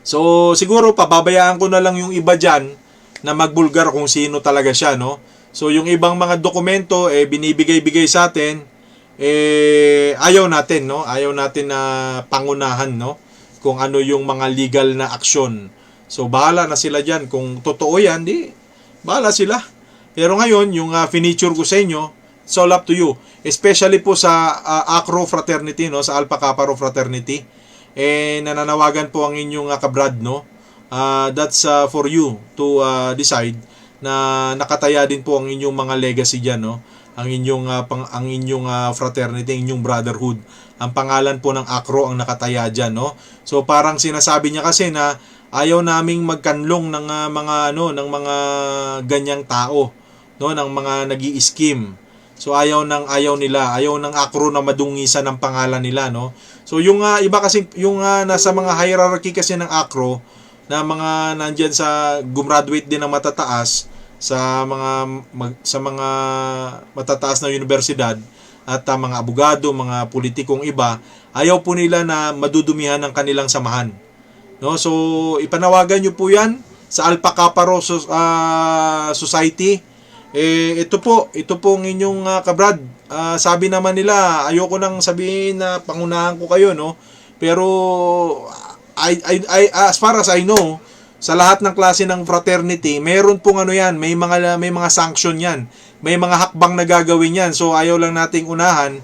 So siguro pababayaan ko na lang yung iba diyan na magbulgar kung sino talaga siya, no? So yung ibang mga dokumento binibigay-bigay sa atin, ayaw natin, no? Ayaw natin na pangunahan, no? Kung ano yung mga legal na aksyon. So bahala na sila diyan, kung totoo 'yan, di bahala sila. Pero ngayon, yung finiture ko sa inyo, it's all up to you. Especially po sa Acro Fraternity, no, sa Alpha Kappa Rho Fraternity. Nananawagan po ang inyong kabrad, no. That's for you to decide na nakataya din po ang inyong mga legacy diyan, no. Ang inyong fraternity, ang inyong brotherhood. Ang pangalan po ng Acro ang nakataya diyan, no. So parang sinasabi niya kasi na ayaw naming magkanlong ng mga ganyang tao, no, ng mga nag-i-scheme. So ayaw nila, ayaw ng Acro na madungisan ng pangalan nila, no. So yung iba kasi yung nasa mga hierarchy kasi ng Acro na mga nandiyan sa gumraduate din ng matataas sa mga matataas na universidad at mga abogado, mga politikong iba, ayaw po nila na madudumihan ng kanilang samahan. No, so ipanawagan niyo po 'yan sa Alpha Kappa Rho Society. Ito po ang inyong kabrad. Sabi naman nila, ayoko nang sabihin na pangunahan ko kayo, no. Pero as far as I know, sa lahat ng klase ng fraternity, meron pong yan, may mga sanction 'yan. May mga hakbang na gagawin 'yan. So ayaw lang nating unahan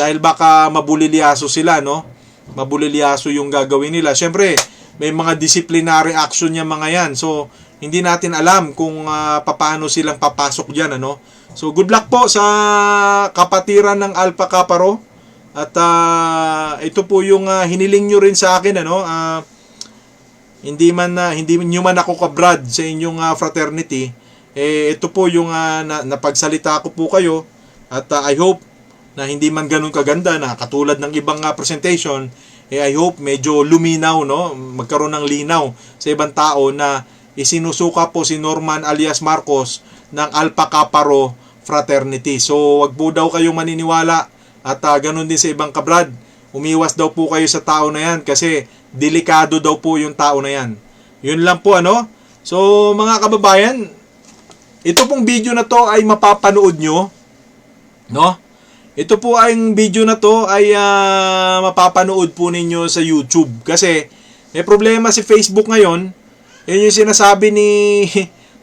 dahil baka mabulilyaso sila, no. Mabulilyaso yung gagawin nila. Syempre, may mga disciplinary action yung mga yan. So, hindi natin alam kung paano silang papasok dyan, ano. So, good luck po sa kapatiran ng Alpha Kappa Rho. At ito po yung hiniling nyo rin sa akin, ano. Hindi nyo man ako kabrad sa inyong fraternity. Ito po yung napagsalita ko po kayo. At I hope na hindi man ganun kaganda na katulad ng ibang presentation, I hope medyo luminaw, no, magkaroon ng linaw sa ibang tao na isinusuka po si Norman alias Marcos ng Alpha Kappa Rho Fraternity. So wag po daw kayong maniniwala at ganun din sa ibang kabrad. Umiwas daw po kayo sa tao na yan kasi delikado daw po yung tao na yan. Yun lang po, ano. So mga kababayan, ito pong video na to ay mapapanood nyo, no. Ito po ang video na to ay mapapanood po ninyo sa YouTube. Kasi may problema si Facebook ngayon. Yun yung sinasabi ni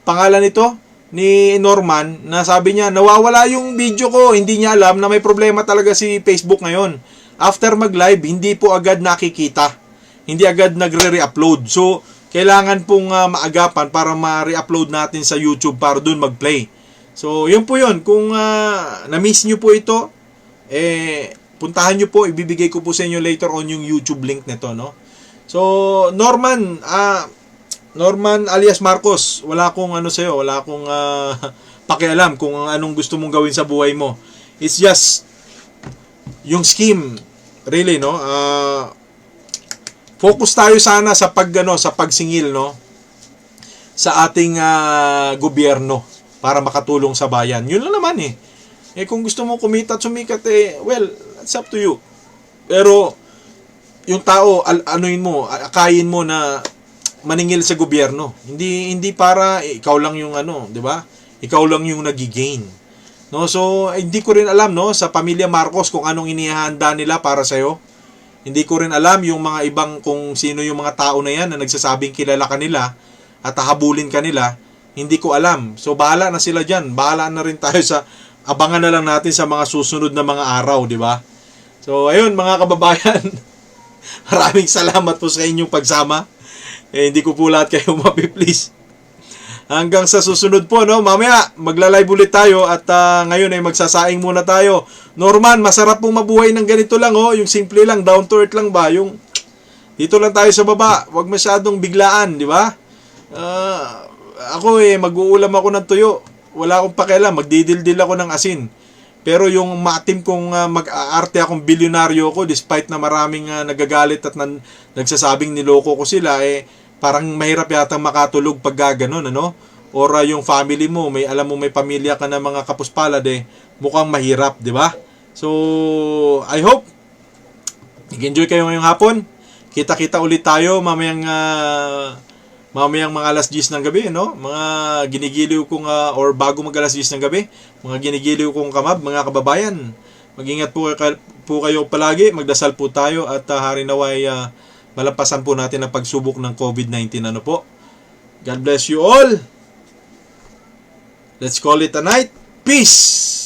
pangalan nito, ni Norman, na sabi niya, nawawala yung video ko. Hindi niya alam na may problema talaga si Facebook ngayon. After mag-live, hindi po agad nakikita. Hindi agad nagre-re-upload. So, kailangan pong maagapan para ma-re-upload natin sa YouTube para dun mag-play. So, yun po yun. Kung na-miss nyo po ito, puntahan nyo po, ibibigay ko po sa inyo later on yung YouTube link nito, no. So Norman alias Marcos, wala akong sa'yo, wala akong pakialam kung anong gusto mong gawin sa buhay mo. It's just yung scheme, really, no. Focus tayo sana sa sa pagsingil, no, sa ating gobyerno para makatulong sa bayan. Yun lang naman kung gusto mo kumita at sumikat, well, it's up to you. Pero, yung tao, akayin mo na maningil sa gobyerno. Hindi para ikaw lang yung di ba? Ikaw lang yung nagigain. No, so hindi ko rin alam, no, sa pamilya Marcos kung anong inihahanda nila para sa iyo. Hindi ko rin alam yung mga ibang kung sino yung mga tao na yan na nagsasabing kilala kanila at hahabulin kanila. Hindi ko alam. So bahala na sila diyan. Bahala na rin tayo sa abangan na lang natin sa mga susunod na mga araw, di ba? So, ayun mga kababayan, maraming salamat po sa inyong pagsama. Hindi ko po lahat kayo mapi-please. Hanggang sa susunod po, no? Mamaya, magla-live ulit tayo at ngayon ay magsasaing muna tayo. Norman, masarap pong mabuhay ng ganito lang, yung simple lang, down to earth lang ba? Yung dito lang tayo sa baba, wag masyadong biglaan, di ba? ako mag-uulam ako ng tuyo. Wala akong pakialam, magdidildil ako ng asin. Pero yung maatim kong mag-aarte akong bilyonaryo ko despite na maraming nagagalit at nagsasabing niloko ko sila, parang mahirap yata makatulog pag gano'n, ano? Or yung family mo, alam mo may pamilya ka na mga kapuspalad, mukhang mahirap, di ba? So, I hope nag-enjoy kayo ngayong hapon. Kita-kita ulit tayo mamayang mga alas 10 ng gabi, no? Mga ginigiliw kong or bago mag alas 10 ng gabi, mga ginigiliw kong kamab, mga kababayan. Mag-ingat po kayo palagi, magdasal po tayo at hari naway malampasan po natin ang pagsubok ng COVID-19, ano po. God bless you all. Let's call it a night. Peace.